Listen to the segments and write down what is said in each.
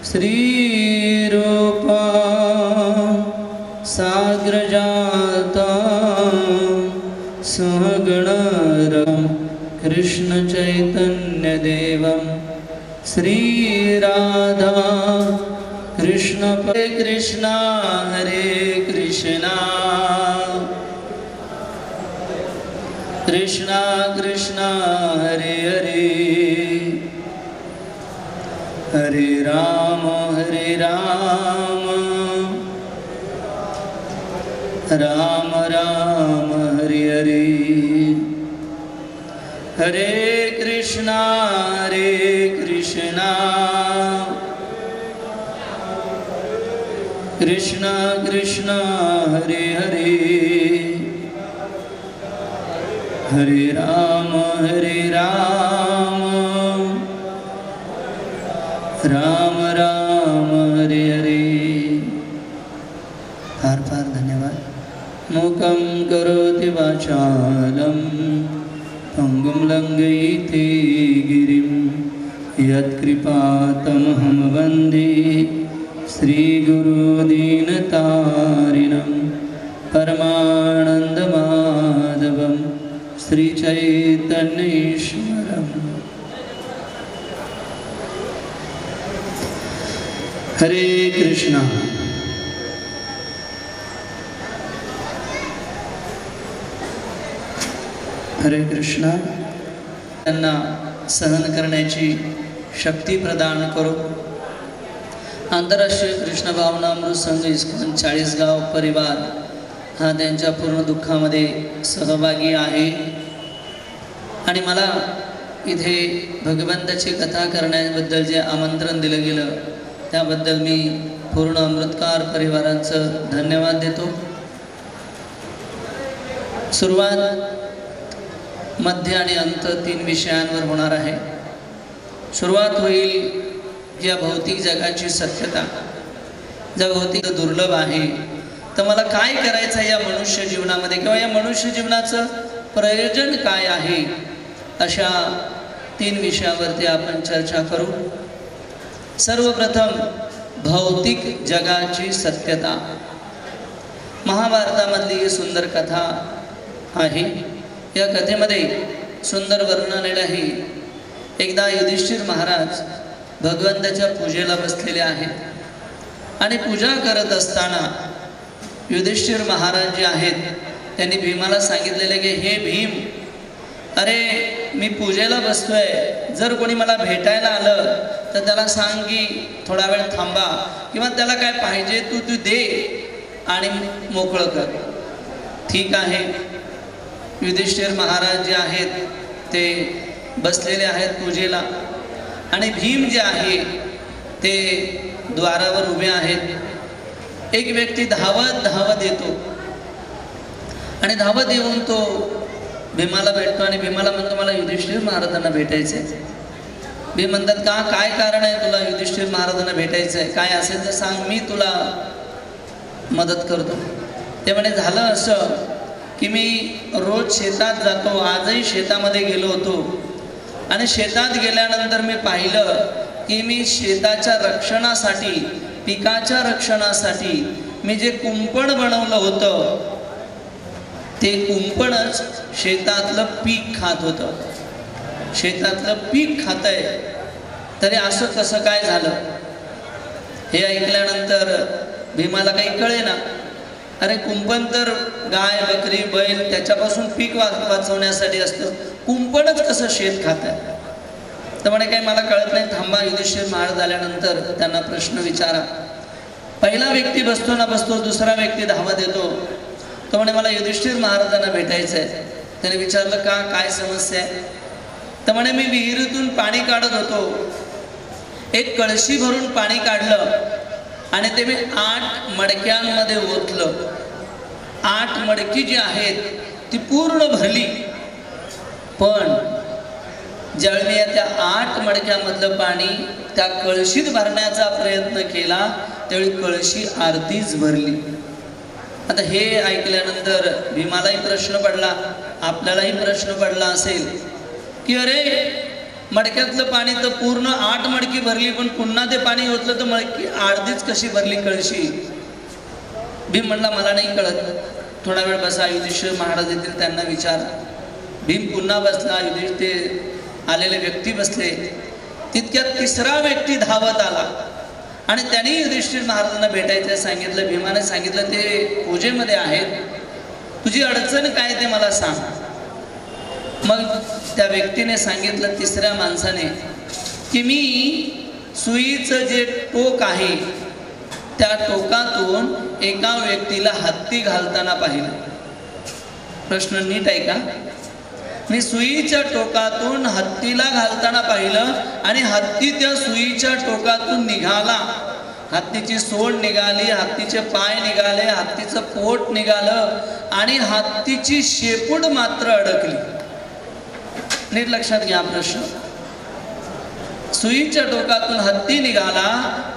श्रीरूपा साग्रजाता सहगणरं कृष्णचैतन्यदेवं श्रीराधा कृष्ण हरे कृष्णा कृष्णा कृष्णा हरे हरे हरे राम राम राम हरे हरे हरे कृष्णा कृष्णा कृष्णा हरे हरे हरे राम राम राम हरे हरे। फार फार धन्यवाद। मूकं करोति वाचालं पंगुं लंघयति गिरिं यत्कृपातमहं वन्दे श्रीगुरुदीनतारिणं परमानन्दमाधवं श्रीचैतन्येश्वरम्। हरे कृष्णा। हरे कृष्णा। त्यांना सहन करण्याची शक्ती प्रदान करो। आंतरराष्ट्रीय कृष्ण भावनामृत संघ इस्कॉन 40 गाव परिवार हा त्यांच्या पूर्ण दुःखामध्ये सहभागी आहे आणि मला इथे भगवंताची कथा करण्याबद्दल जे आमंत्रण दिलं गेलं त्याबद्दल मी पूर्ण अमृतकार परिवारांचं धन्यवाद देतो। सुरुवात, मध्य आणि अंत 3 विषयांवर होणार आहे। सुरुवात होईल या भौतिक जगाची सत्यता, ज्या भौतिक दुर्लभ आहे, तर मला काय करायचं या मनुष्य जीवनामध्ये किंवा या मनुष्य जीवनाचं प्रयोजन काय आहे, अशा 3 विषयावरती आपण चर्चा करू। सर्वप्रथम भौतिक जगाची सत्यता। महाभारतामधली ही सुंदर कथा आहे। या कथेमध्ये सुंदर वर्णन आहे। एकदा युधिष्ठिर महाराज भगवंताच्या पूजेला बसलेले आहेत आणि पूजा करत असताना युधिष्ठिर महाराज जे आहेत त्यांनी भीमाला सांगितलेले की हे भीम, अरे मी पूजेला बसतोय, जर कोणी मला भेटायला आलं तर त्याला सांग की थोडा वेळ थांबा किंवा त्याला काय पाहिजे तू दे आणि मोकळं कर। ठीक आहे। युधिष्ठिर महाराज जे आहेत ते बसलेले आहेत पूजेला आणि भीम जे आहे ते द्वारावर उभे आहेत। एक व्यक्ती धावत येतो आणि धावत येऊन तो भीमाला भेटतो आणि भीमाला म्हणतो मला युधिष्ठिर महाराजांना भेटायचंय। भीम म्हणतात का, काय कारण आहे तुला युधिष्ठिर महाराजांना भेटायचंय, काय असेल तर सांग, मी तुला मदत करतो। ते म्हणे झालं असं की मी रोज शेतात जातो, आजही शेतामध्ये गेलो होतो आणि शेतात गेल्यानंतर मी पाहिलं की मी शेताच्या रक्षणासाठी, पिकाच्या रक्षणासाठी मी जे कुंपण बनवलं होतं ते कुंपणच शेतातलं पीक खात होतं। शेतातलं पीक खातंय, तरी असं कसं काय झालं? हे ऐकल्यानंतर भीमाला काही कळेना। अरे कुंपण तर गाय, बकरी, बैल त्याच्यापासून पीक वाचवण्यासाठी असतं, कुंपणच कसं शेत खातंय? तर म्हणे काही मला कळत नाही, थांबा, युधिष्ठिर महाराज आल्यानंतर त्यांना प्रश्न विचारा। पहिला व्यक्ती बसतो ना बसतो, दुसरा व्यक्ती धावत येतो। तो म्हणे मला युधिष्ठिर महाराजांना भेटायचंय। त्याने विचारलं का, काय समस्या आहे? तर म्हणे मी विहिरीतून पाणी काढत होतो, एक कळशी भरून पाणी काढलं आणि ते मी 8 मडक्यांमध्ये ओतलं। 8 मडकी जी आहेत ती पूर्ण भरली, पण ज्यावेळी मी त्या 8 मडक्यामधलं पाणी त्या कळशीत भरण्याचा प्रयत्न केला त्यावेळी कळशी अर्धीच भरली। आता हे ऐकल्यानंतर भीमालाही प्रश्न पडला, आपल्यालाही प्रश्न पडला असेल की अरे मडक्यातलं पाणी तर पूर्ण 8 मडकी भरली, पण पुन्हा ते पाणी ओतलं तर मडकी अर्धीच कशी भरली कळशी. भीम म्हणला मला नाही कळत, थोडा वेळ बसा, युधिष्ठिर महाराज येतील त्यांना विचारा. भीम पुन्हा बसला, युधिष्ठिर आलेले व्यक्ती बसले. तितक्यात तिसरा व्यक्ती धावत आला आणि त्यांनी युधिष्ठिर महाराजांना भेटायचं सांगितलं. भीमाने सांगितलं ते पूजेमध्ये आहेत, तुझी अडचण काय ते मला सांग. मग त्या व्यक्तीने सांगितलं, तिसऱ्या माणसाने, की मी सुईचं जे टोक आहे त्या टोकातून एका व्यक्तीला हत्ती घालताना पाहिलं. प्रश्न नीट आहे का? मी सुईच्या टोकातून हत्तीला घालताना पाहिलं आणि हत्ती त्या सुईच्या टोकातून निघाला. हत्तीची सोंड निघाली, हत्तीचे पाय निघाले, हत्तीचं पोट निघालं आणि हत्तीची शेपूट मात्र अडकली. नीट लक्षात घ्या प्रश्न. सुईच्या टोकातून हत्ती निघाला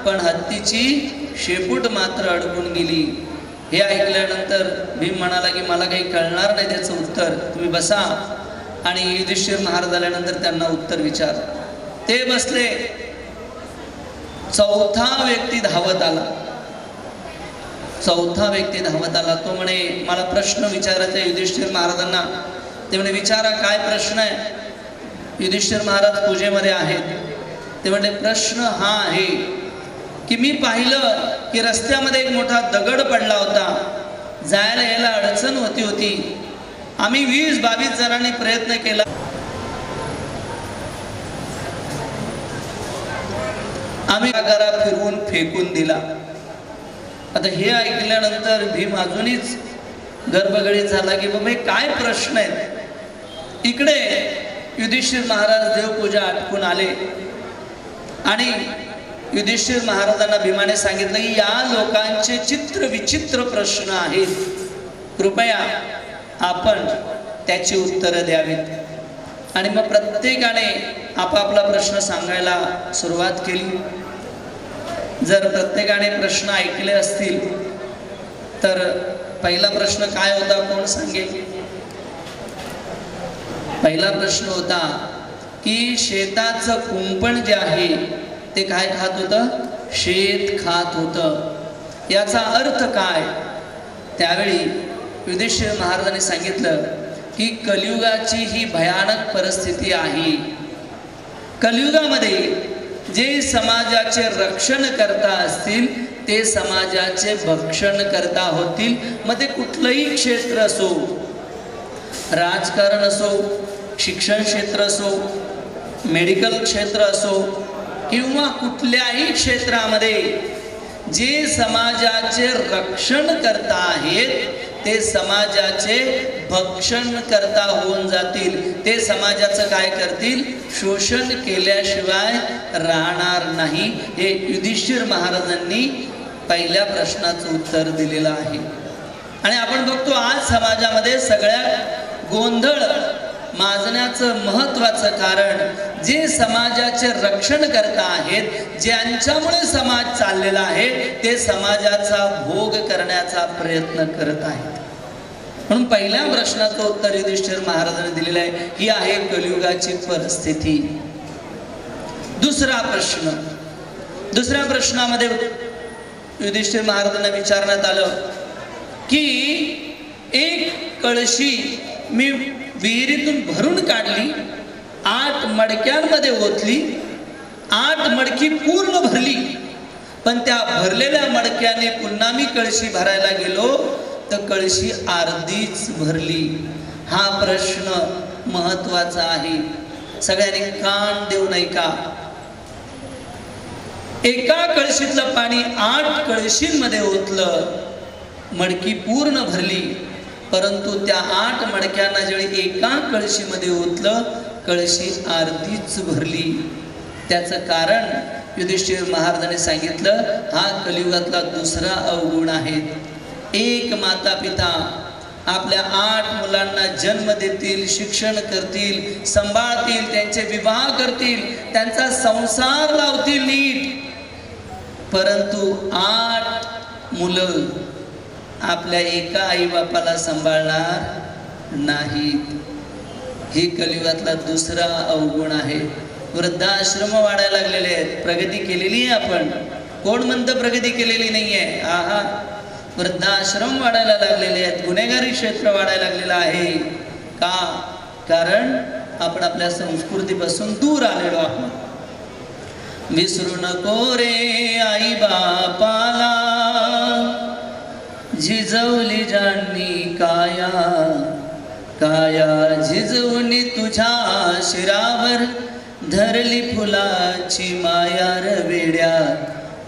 पण हत्तीची शेपूट मात्र अडकून गेली. हे ऐकल्यानंतर भीम म्हणाला की मला काही कळणार नाही त्याचं उत्तर, तुम्ही बसा. आणि युधिष्ठिर महाराज आल्यानंतर त्यांना उत्तर विचार. ते बसले. चौथा व्यक्ती धावत आला. चौथा व्यक्ती धावत आला. तो म्हणे मला प्रश्न विचारायचा युधिष्ठिर महाराजांना. ते म्हणे विचारा, काय प्रश्न आहे? युधिष्ठिर महाराज पूजेमध्ये आहेत. ते म्हणे प्रश्न हा आहे की मी पाहिलं की रस्त्यामध्ये एक मोठा दगड पडला होता, जायला यायला अडचण होती. आम्ही 20-22 जणांनी प्रयत्न केला, आम्ही घरा फिरवून फेकून दिला. आता हे ऐकल्यानंतर भीम अजूनच गर्भगडीत झाला की बाबा हे काय प्रश्न आहेत. इकडे युधिष्ठिर महाराज देवपूजा आटपून आले आणि युधिष्ठिर महाराजांना भीमाने सांगितलं की या लोकांचे चित्र विचित्र प्रश्न आहेत, कृपया आपण त्याची उत्तरं द्यावीत. आणि मग प्रत्येकाने आपापला प्रश्न सांगायला सुरुवात केली. जर प्रत्येकाने प्रश्न ऐकले असतील तर पहिला प्रश्न काय होता कोण सांगेल? पहिला प्रश्न होता की शेताचं कुंपण जे आहे ते काय खात होतं? शेत खात होतं. याचा अर्थ काय? त्यावेळी युधिष्ठिर महाराजांनी सांगितलं की कलियुगाची ही भयानक परिस्थिती आहे. कलियुगामध्ये जे समाजाचे रक्षण करता असतील ते समाजाचे भक्षण करता होतील. मग ते कुठलंही क्षेत्र असो, राजकारण असो, शिक्षण क्षेत्र असो, मेडिकल क्षेत्र असो किंवा कुठल्याही क्षेत्रामध्ये जे समाजाचे रक्षण करता आहेत ते समाजाचे भक्षण करता होऊन जातील. ते समाजाचं काय करतील? शोषण केल्याशिवाय राहणार नाही. हे युधिष्ठिर महाराजांनी पहिल्या प्रश्नाचं उत्तर दिलेलं आहे. आणि आपण बघतो आज समाजामध्ये सगळ्यात गोंधळ माजण्याचं महत्वाचं कारण जे समाजाचे रक्षण करता आहेत, ज्यांच्यामुळे समाज चाललेला आहे ते समाजाचा भोग करण्याचा प्रयत्न करत आहेत. म्हणून पहिल्या प्रश्नाचं उत्तर युधिष्ठिर महाराजांनी दिलेलं आहे. ही आहे कलियुगाची परिस्थिती. दुसऱ्या प्रश्नामध्ये युधिष्ठिर महाराजांना विचारण्यात आलं की एक कळशी मी विहिरीतून भरून काढली, 8 मडक्यांमध्ये ओतली, 8 मडकी पूर्ण भरली, पण त्या भरलेल्या मडक्याने पुन्हा मी कळशी भरायला गेलो तर कळशी अर्धीच भरली. हा प्रश्न महत्वाचा आहे, सगळ्यांनी कान देऊन ऐका. एका कळशीतलं पाणी 8 कळशींमध्ये ओतलं, मडकी पूर्ण भरली, परंतु त्या 8 मडक्यांना ज्यावेळी एका कळशीमध्ये ओतलं कळशी अर्धीच भरली. त्याचं कारण युधिष्ठिर महाराजांनी सांगितलं, हा कलियुगातला दुसरा अवगुण आहे. एक माता पिता आपल्या 8 मुलांना जन्म देतील, शिक्षण करतील, सांभाळतील, त्यांचे विवाह करतील, त्यांचा संसार लावतील नीट, परंतु 8 मुलं आपल्या एका आई बापाला सांभाळणार नाहीत. हे कलियुगातला दुसरा अवगुण आहे. वृद्धाश्रम वाढायला लागलेले आहेत. प्रगती केलेली आहे आपण, कोण म्हणतं प्रगती केलेली नाही आहे? आहा, वृद्धाश्रम वाढायला लागलेले आहेत, गुन्हेगारी क्षेत्र वाढायला लागलेलं आहे. का? कारण आपण आपल्या संस्कृतीपासून दूर आलेलो आहोत. विसरू नको रे आई बापाला, झिजवली ज्यांनी काया, काया झिजवली तुझ्या शिरावर, धरली फुलाची माया र वेड्या.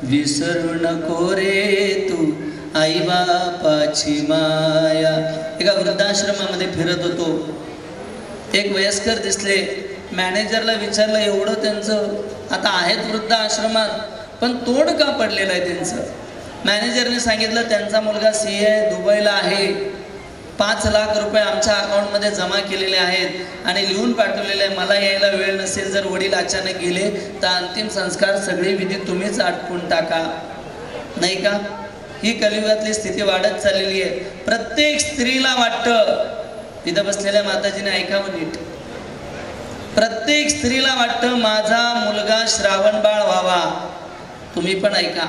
विसरू नको रे तू आई बापाची माया. एका वृद्धाश्रमामध्ये फिरत होतो. एक वयस्कर दिसले. मॅनेजरला विचारलं, एवढं त्यांचं आता आहेत वृद्धाश्रमात, पण तोड का पडलेलं आहे त्यांचं? मॅनेजरने सांगितलं, त्यांचा मुलगा CA दुबईला आहे, 5 लाख रुपये आमच्या अकाउंटमध्ये जमा केलेले आहेत आणि लिहून पाठवलेले आहे. मला यायला वेळ नसेल, जर वडील अचानक गेले तर अंतिम संस्कार सगळे विधी तुम्हीच आटपून टाका. नाही का? ही कलियुगातली स्थिती वाढत चाललेली आहे. प्रत्येक स्त्रीला वाटतं, इथं बसलेल्या माताजीने ऐकावं नीट, प्रत्येक स्त्रीला वाटतं माझा मुलगा श्रावण बाळ व्हावा. तुम्ही पण ऐका,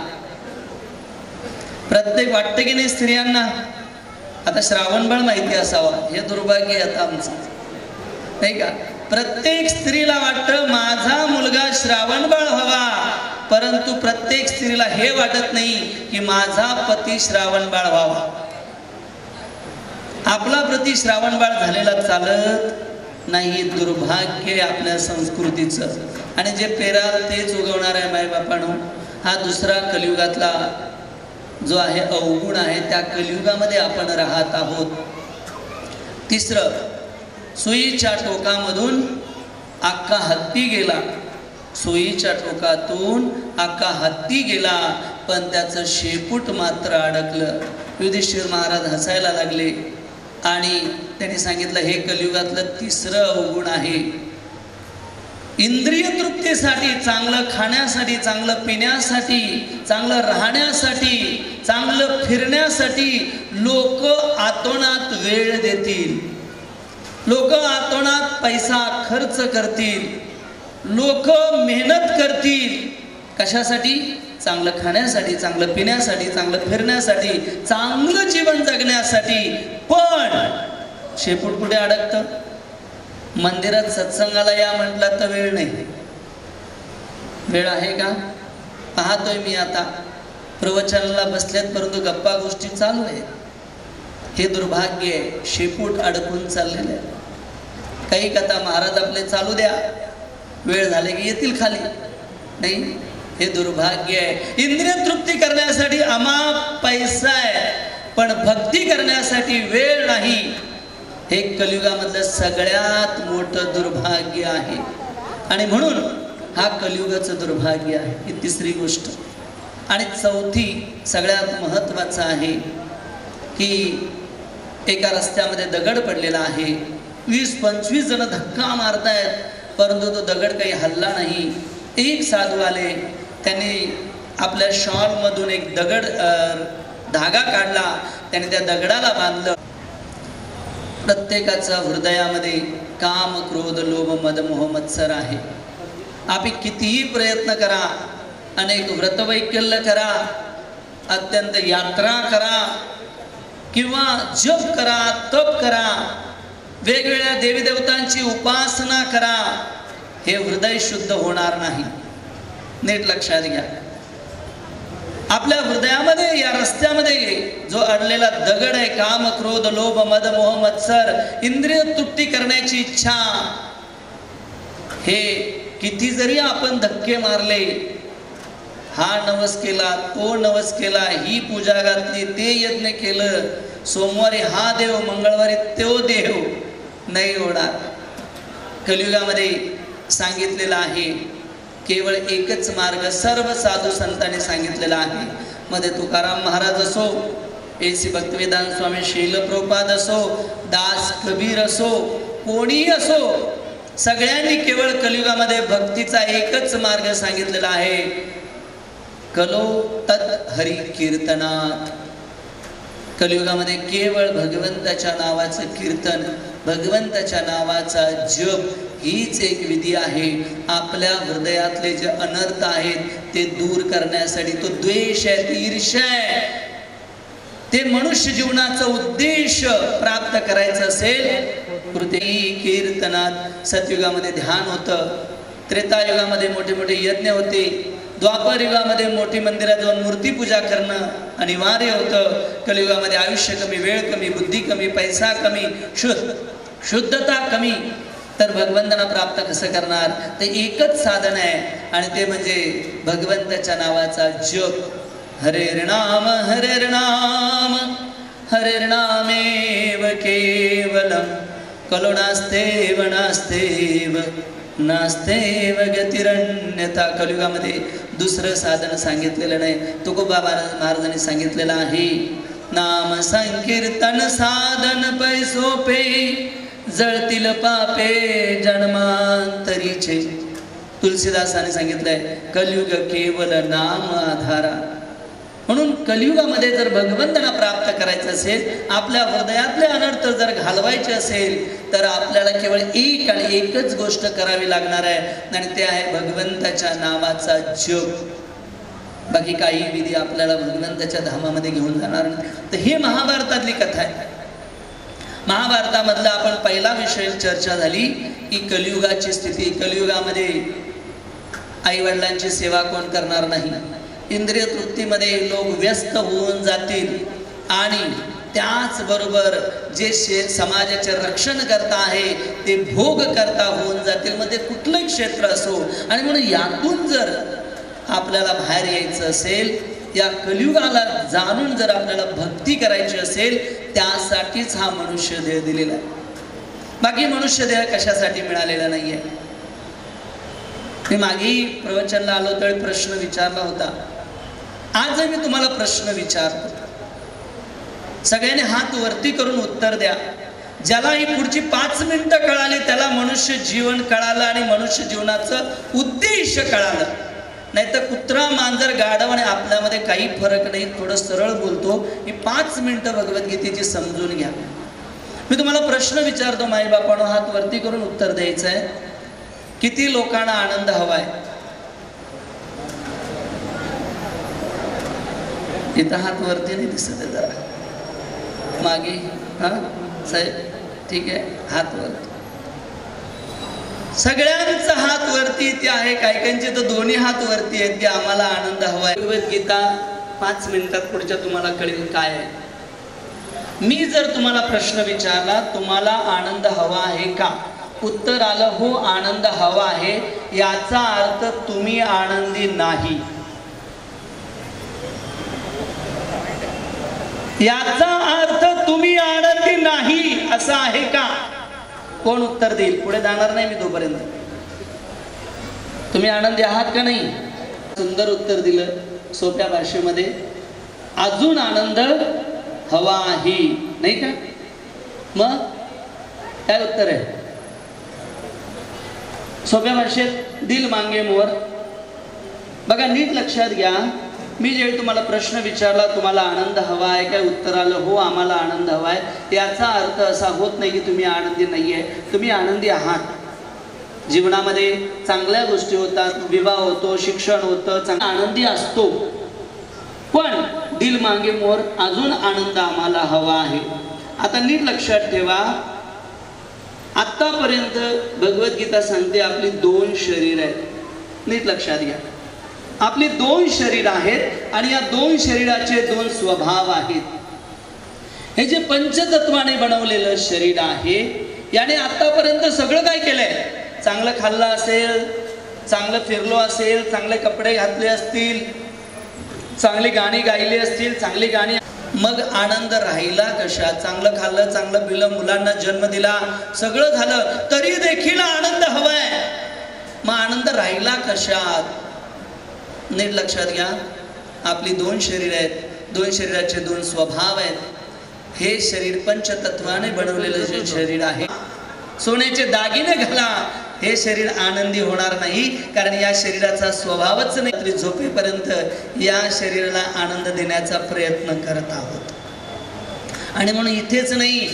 प्रत्येक वाटतं की नाही स्त्रियांना? आता श्रावण बाळ माहिती असावा, हे दुर्भाग्य आहे आता आमचं, नाही का? प्रत्येक स्त्रीला वाटतं माझा मुलगा श्रावण बाळ व्हावा, परंतु प्रत्येक स्त्रीला हे वाटत नाही की माझा पती श्रावण बाळ व्हावा. आपला प्रति श्रावण बाळ झालेला चालत नाही. दुर्भाग्य आपल्या संस्कृतीचं. आणि जे पेराल तेच उगवणार आहे मायबापानो. हा दुसरा कलियुगातला जो आहे अवगुण आहे, त्या कलियुगामध्ये आपण राहत आहोत. तिसरं, सुईच्या टोकामधून अख्खा हत्ती गेला. सुईच्या टोकातून अख्खा हत्ती गेला, पण त्याचं शेपूट मात्र अडकलं. युधिष्ठिर महाराज हसायला लागले आणि त्यांनी सांगितलं, हे कलियुगातलं तिसरं अवगुण आहे. इंद्रिय तृप्तीसाठी, चांगलं खाण्यासाठी, चांगलं पिण्यासाठी, चांगलं राहण्यासाठी, चांगलं फिरण्यासाठी लोक आतोनात वेळ देतील, लोक आतोनात पैसा खर्च करतील, लोक मेहनत करतील. कशासाठी? चांगलं खाण्यासाठी, चांगलं पिण्यासाठी, चांगलं फिरण्यासाठी, चांगलं जीवन जगण्यासाठी. पण शेपूट कुठे अडकतं? मंदिरात सत्संगाला या म्हटलं तर वेळ नाही. वेळ आहे का? पाहतोय मी आता प्रवचनाला बसलेत, परंतु गप्पा गोष्टी चालू आहेत. हे दुर्भाग्य आहे. शेपूट अडकून चाललेलं आहे. काही कथा महाराज आपले चालू द्या, वेळ झाले की येतील खाली. नाही, हे दुर्भाग्य आहे. इंद्रिय तृप्ती करण्यासाठी अमाप पैसा आहे, पण भक्ती करण्यासाठी वेळ नाही. हे कलियुगामधलं सगळ्यात मोठं दुर्भाग्य आहे. आणि म्हणून हा कलियुगाचं दुर्भाग्य आहे. ही तिसरी गोष्ट. आणि चौथी सगळ्यात महत्त्वाचं आहे की एका रस्त्यामध्ये दगड पडलेला आहे. 20-25 जण धक्का मारतायत, परंतु तो दगड काही हल्ला नाही. एक साधू आले, त्यांनी आपल्या शॉलमधून एक दगड धागा काढला, त्याने त्या दगडाला बांधलं. प्रत्येकाच्या हृदयामध्ये काम, क्रोध, लोभ, मद, मोह, मत्सर आहे. आपण कितीही प्रयत्न करा, अनेक व्रतवैकल्य करा, अत्यंत यात्रा करा किंवा जप करा, तप करा, वेगवेगळ्या देवी देवतांची उपासना करा, हे हृदय शुद्ध होणार नाही. नीट लक्षात घ्या. आपल्या हृदयामध्ये, या रस्त्यामध्ये जो अडलेला दगड आहे, काम, क्रोध, लोभ, मद, मोह, मत्सर, इंद्रिय तृप्ती करण्याची इच्छा, हे किती जरी आपण धक्के मारले, हा नवस केला, तो नवस केला, ही पूजा घातली, ते यज्ञ केलं, सोमवारी हा देव, मंगळवारी तो देव, नाही होणार. कलियुगामध्ये सांगितलेलं आहे केवळ एकच मार्ग, सर्व साधू संतांनी सांगितलेला आहे. मध्ये तुकाराम महाराज असो, AC भक्तिवेदांत स्वामी शील प्रभुपाद असो, दास कबीर असो, कोणीही असो, सगळ्यांनी केवळ कलियुगामध्ये भक्तीचा एकच मार्ग सांगितलेला आहे. कलो तत् हरी कीर्तनात. कलियुगामध्ये केवळ भगवंताच्या नावाचं कीर्तन, भगवंताच्या नावाचा जप हीच एक विधी आहे आपल्या हृदयातले जे अनर्थ आहेत ते दूर करण्यासाठी. तो द्वेष आहे, ती ईर्ष्या आहे, ते मनुष्य जीवनाचा उद्देश प्राप्त करायचं असेल कृती कीर्तनात. सतयुगामध्ये ध्यान होतं, त्रेतायुगामध्ये मोठे मोठे यज्ञ होते, द्वापर युगामध्ये मोठी मंदिरात जाऊन मूर्ती पूजा करणं अनिवार्य होतं, कलियुगामध्ये आयुष्य कमी, वेळ कमी, बुद्धी कमी, पैसा कमी, शुद्धता कमी. तर भगवंतांना प्राप्त कसं करणार? ते एकच साधन आहे आणि ते म्हणजे भगवंताच्या नावाचा जप. हरेर्नाम हरेर्नाम हरेर्नामेव केवलम कलो नास्तेव नास्तेव नास्तेव गतिरन्यथा. कलियुगामध्ये दुसरं साधन सांगितलेलं नाही. तुकोबा महाराजांनी सांगितलेलं आहे, नाम संकीर्तन साधन पैसोपे जळतील पापे जन्मांतरीचे. तुलसीदासाने सांगितलंय कलियुग केवल नाम आधारा. म्हणून कलियुगामध्ये जर भगवंतांना प्राप्त करायचं असेल, आपल्या हृदयातले अनर्थ जर घालवायचे असेल तर आपल्याला केवळ एक आणि एकच गोष्ट करावी लागणार आहे आणि ते आहे भगवंताच्या नावाचा जप. बाकी काही विधी आपल्याला भगवंताच्या धामामध्ये घेऊन जाणार नाही. तर ही महाभारतातली कथा आहे. महाभारतामधला आपण पहिला विषय चर्चा झाली की कलियुगाची स्थिती. कलियुगामध्ये आईवडिलांची सेवा कोण करणार नाही, इंद्रिय तृप्तीमध्ये लोक व्यस्त होऊन जातील आणि त्याचबरोबर जे समाजाचे रक्षण करता आहे ते भोग करता होऊन जातील. मग ते कुठलंही क्षेत्र असो. आणि म्हणून यातून जर आपल्याला बाहेर यायचं असेल, या कलियुगाला जाणून जर आपल्याला भक्ती करायची असेल, त्यासाठीच हा मनुष्य देह दिलेला आहे. बाकी मनुष्य देह कशासाठी मिळालेला नाहीये. मी मागे प्रवचनला आलो तर प्रश्न विचारला होता. आज मी तुम्हाला प्रश्न विचारतो, सगळ्यांनी हात वरती करून उत्तर द्या. ज्याला ही पुढची 5 मिनिटं कळाली त्याला मनुष्य जीवन कळालं आणि मनुष्य जीवनाचं उद्देश कळालं. नाही तर कुत्रा, मांजर, गाढव आणि आपल्यामध्ये काही फरक नाही. थोडं सरळ बोलतो. ही 5 मिनिटं भगवद्गीतेची समजून घ्या. मी तुम्हाला प्रश्न विचारतो, माईबापांनो हात वरती करून उत्तर द्यायचं आहे. किती लोकांना आनंद हवाय? इथं हात वरती नाही दिसत आहे, जरा मागे. हा साहेब, ठीक आहे, हात वरती. सगळ्यांचा हात वरती ते आहे. काहीकांचे तर दोन्ही हात वरती आहेत, ते आम्हाला आनंद हवाय. भगवद्गीता 5 मिनिटात पुढच्या तुम्हाला कळेल काय आहे. मी जर तुम्हाला प्रश्न विचारला, तुम्हाला आनंद हवा आहे का? उत्तर आलं हो, आनंद हवा आहे. याचा अर्थ तुम्ही आनंदी नाही. याचा अर्थ तुम्ही आनंदी नाही असं आहे का? कोण उत्तर देईल? पुढे जाणार नाही मी तोपर्यंत. तुम्ही आनंदी आहात का नाही? सुंदर उत्तर दिलं सोप्या भाषेमध्ये. अजून आनंद हवा आहे, नाही का? मग काय उत्तर आहे? सोप्या भाषेत दिल मांगे मोर. बघा नीट लक्षात घ्या. मी ज्यावेळी तुम्हाला प्रश्न विचारला, तुम्हाला आनंद हवा आहे काय? उत्तर आलं हो, आम्हाला आनंद हवा आहे. याचा अर्थ असा होत नाही की तुम्ही आनंदी नाहीये. तुम्ही आनंदी आहात. जीवनामध्ये चांगल्या गोष्टी होतात, विवाह होतो, शिक्षण होतं, आनंदी असतो. पण दिल मागे मोर, अजून आनंद आम्हाला हवा आहे. आता नीट लक्षात ठेवा, आतापर्यंत भगवद्गीता सांगते आपली 2 शरीर आहेत. नीट लक्षात घ्या, आपली 2 शरीर आहेत आणि या 2 शरीराचे 2 स्वभाव आहेत. हे जे पंचतत्वाने बनवलेलं शरीर आहे, याने आतापर्यंत सगळं काय केलंय? चांगलं खाल्लं असेल, चांगलं फिरलो असेल, चांगले कपडे घातले असतील, चांगली गाणी गायली असतील, चांगली गाणी. मग आनंद राहिला कशा? चांगलं खाल्लं, चांगलं पिलं, मुलांना जन्म दिला, सगळं झालं, तरी देखील आनंद हवाय. मग आनंद राहिला कशात? नीट लक्षात घ्या, आपली 2 शरीर आहेत, 2 शरीराचे 2 स्वभाव आहेत. हे शरीर पंचतत्वाने बनवलेलं जे शरीर आहे, सोन्याचे दागिने घाला, हे शरीर आनंदी होणार नाही. कारण या शरीराचा स्वभावच नाही. झोपेपर्यंत या शरीराला आनंद देण्याचा प्रयत्न करत आहोत. आणि म्हणून इथेच नाही,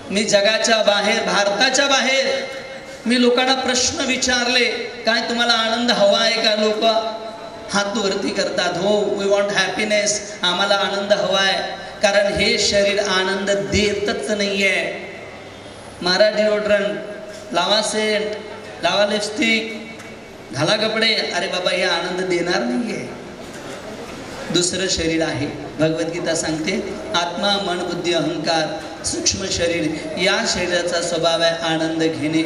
मी जगाच्या बाहेर, भारताच्या बाहेर मी लोकांना प्रश्न विचारले, काय तुम्हाला आनंद हवा आहे का? लोक हात वरती करतात, हो वी वॉन्ट हॅपीनेस, आम्हाला आनंद हवा आहे. कारण हे शरीर आनंद देतच नाहीये. मारा डिओड्रंट, लावा सेंट, लावा लिपस्टिक, घाला कपडे, अरे बाबा हे आनंद देणार नाहीये. दुसरं शरीर आहे. भगवद्गीता सांगते आत्मा, मन, बुद्धी, अहंकार, सूक्ष्म शरीर, या शरीराचा स्वभाव आहे आनंद घेणे.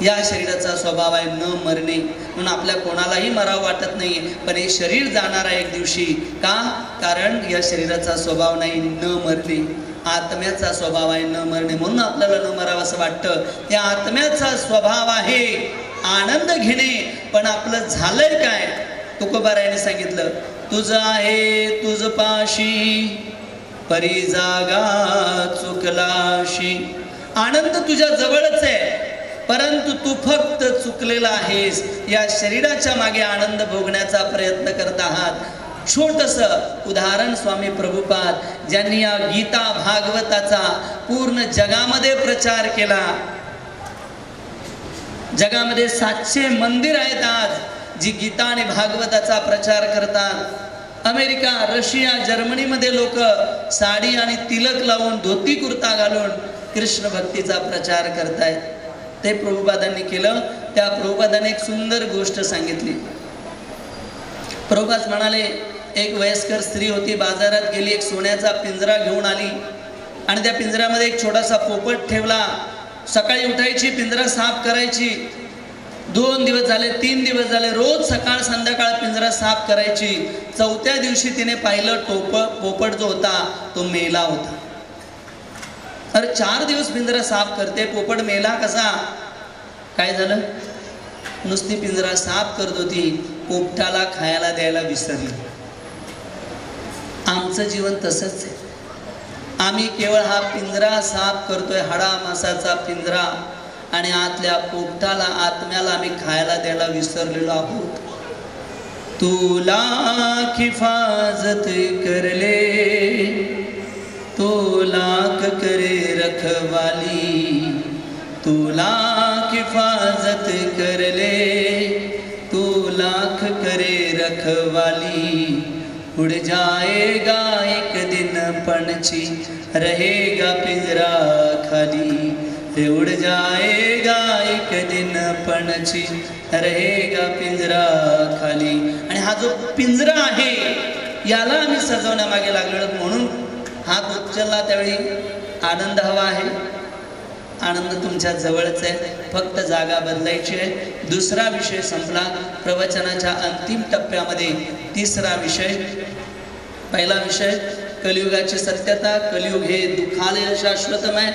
या शरीराचा स्वभाव आहे न मरणे. म्हणून आपल्या कोणालाही मरावं वाटत नाही, पण हे शरीर जाणार आहे एक दिवशी. का? कारण या शरीराचा स्वभाव नाही न मरणे, आत्म्याचा स्वभाव आहे न मरणे. म्हणून आपल्याला न मरावं असं वाटतं. या आत्म्याचा स्वभाव आहे आनंद घेणे. पण आपलं झालंय काय? तुकोबारायाने सांगितलं, तुझं आहे तुझ पाशी परी जागा चुकलाशी. आनंद तुझ्या जवळच आहे, परंतु तू फक्त चुकलेला आहेस. या शरीराच्या मागे आनंद भोगण्याचा प्रयत्न करत आहात. छोटंसं उदाहरण स्वामी प्रभुपाद, ज्यांनी या गीता भागवताचा पूर्ण जगामध्ये प्रचार केला. जगामध्ये 700 मंदिर आहेत आज जी गीता आणि भागवताचा प्रचार करतात. अमेरिका, रशिया, जर्मनीमध्ये लोक साडी आणि तिलक लावून, धोती कुर्ता घालून कृष्ण भक्तीचा प्रचार करतायत. ते प्रभुपादांनी केलं. त्या प्रभुपादांनी एक सुंदर गोष्ट सांगितली. प्रभुपाद म्हणाले, एक वयस्कर स्त्री होती, बाजारात गेली, एक सोन्याचा पिंजरा घेऊन आली आणि त्या पिंजऱ्यामध्ये एक छोटासा पोपट ठेवला. सकाळी उठायची, पिंजरा साफ करायची. 2 दिवस झाले, 3 दिवस झाले, रोज सकाळ संध्याकाळ पिंजरा साफ करायची. 4थ्या दिवशी तिने पाहिलं, पोपट जो होता तो मेला होता. अरे 4 दिवस पिंजरा साफ करते, पोपट मेला कसा? काय झालं? नुसती पिंजरा साफ करत होती, पोपटाला खायला द्यायला विसरली. आमचं जीवन तसंच आहे. आम्ही केवळ हा पिंजरा साफ करतोय, हाडा मासाचा पिंजरा, आणि आतल्या पोपटाला, आत्म्याला आम्ही खायला द्यायला विसरलेलो आहोत. तू लाख हिफाजत करले, तो लाख करे रखवाली. तू लाख हिफाजत करले, तो लाख करे रखवाली. उड़ जाएगा एक दिन पंछी, रहेगा पिंजरा खाली. उड़ जाएगा एक दिन पंछी, रहेगा पिंजरा खाली. आणि हा जो पिंजरा आहे याला आम्ही सजवण्यामागे लागलो. म्हणून हात उचलला त्यावेळी आनंद हवा आहे. आनंद तुमच्या जवळच आहे, फक्त जागा बदलायची आहे. दुसरा विषय संपला. प्रवचनाच्या अंतिम टप्प्यामध्ये तिसरा विषय. पहिला विषय कलियुगाची सत्यता. कलियुग हे दुःखालय शाश्वतमय.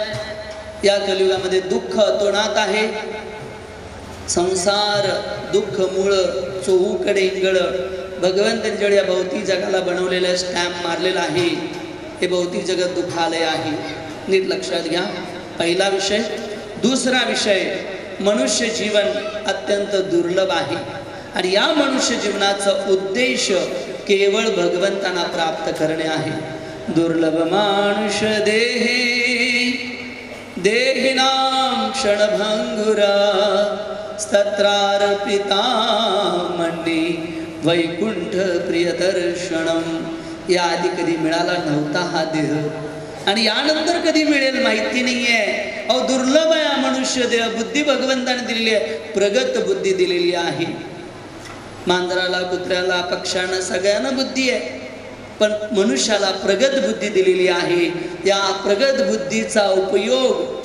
या कलियुगामध्ये दुःख तोंडात आहे. संसार दुःख मूळ चोहूकडे इंगळ. भगवंतांनी जेवढ्या या भौतिक जगाला बनवलेलं स्टॅम्प मारलेला आहे, हे भौतिक जगत दुःखालय आहे. नीट लक्षात घ्या. पहिला विषय. दुसरा विषय, मनुष्य जीवन अत्यंत दुर्लभ आहे आणि या मनुष्य जीवनाचा उद्देश केवळ भगवंतांना प्राप्त करणे आहे. दुर्लभ मानुष देहे, देहिनाम क्षणभंगुरा. स्तत्रार्पिता मंडी वैकुंठ प्रियदर्शनम. याआधी कधी मिळाला नव्हता हा देह आणि यानंतर कधी मिळेल माहिती नाहीये. अहो दुर्लभ आहे मनुष्य देह. बुद्धी भगवंताने दिलेली आहे, प्रगत बुद्धी दिलेली आहे. मांजराला, कुत्र्याला, पक्ष्यांना सगळ्यांना बुद्धी आहे, पण मनुष्याला प्रगत बुद्धी दिलेली आहे. या प्रगत बुद्धीचा उपयोग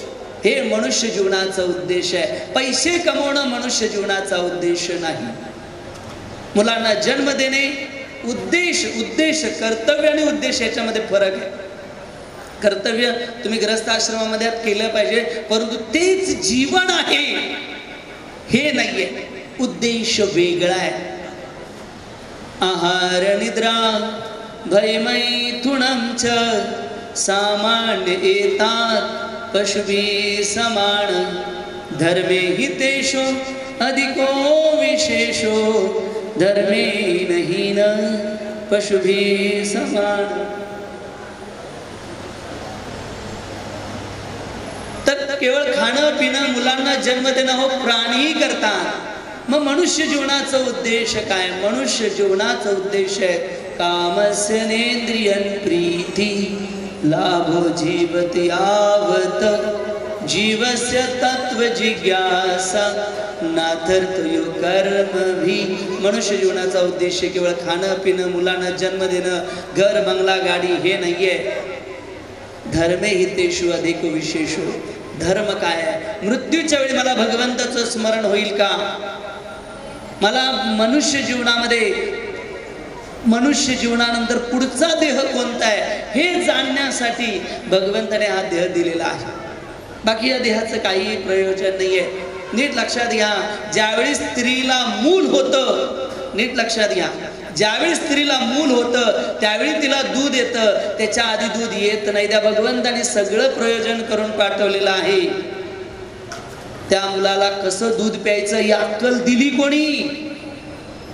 हे मनुष्य जीवनाचा उद्देश आहे. पैसे कमवणं मनुष्य जीवनाचा उद्देश नाही. मुलांना जन्म देणे उद्देश कर्तव्य आणि उद्देश याच्यामध्ये फरक आहे. कर्तव्य तुम्ही ग्रस्त आश्रमामध्ये केलं पाहिजे, परंतु तेच जीवन आहे हे नाहीये. उद्देश वेगळा आहे. आहार निद्रा भयमैथुनम च सामान्य एतात पशुभी समान. धर्मे हितेषु अधिको विशेषो धर्मे नहीं न पशुभी समान. तर केवळ खाणं पिणं मुलांना जन्म देणं हो प्राणीही करतात। मग मनुष्य जीवनाचा उद्देश काय? मनुष्य जीवनाचा उद्देश आहे कामस्य नेंद्रियन प्रीती लाभो जीवति यावत जीवस्य तत्व जिज्ञासा नाथर्तयो कर्म भी। मनुष्य जीवनाचा उद्देश केवळ खाणं पिणं मुलांना जन्म देणं घर बंगला गाडी हे नाहीये। धर्मे हितेषु अधिक विशेषो। धर्म काय आहे? मृत्यूच्या वेळी मला भगवंताचं स्मरण होईल का? मला मनुष्य जीवनानंतर पुढचा देह कोणता आहे हे जाणण्यासाठी भगवंताने हा देह दिलेला आहे। बाकी या देहाचं काही प्रयोजन नाहीये। नीट लक्षात घ्या, ज्यावेळी स्त्रीला मूल होतं, नीट लक्षात घ्या, ज्यावेळी स्त्रीला मूल होतं त्यावेळी तिला दूध येतं, त्याच्या आधी दूध येत नाही। त्या भगवंताने सगळं प्रयोजन करून पाठवलेलं आहे। त्या मुलाला कसं दूध प्यायचं ही अक्कल दिली कोणी?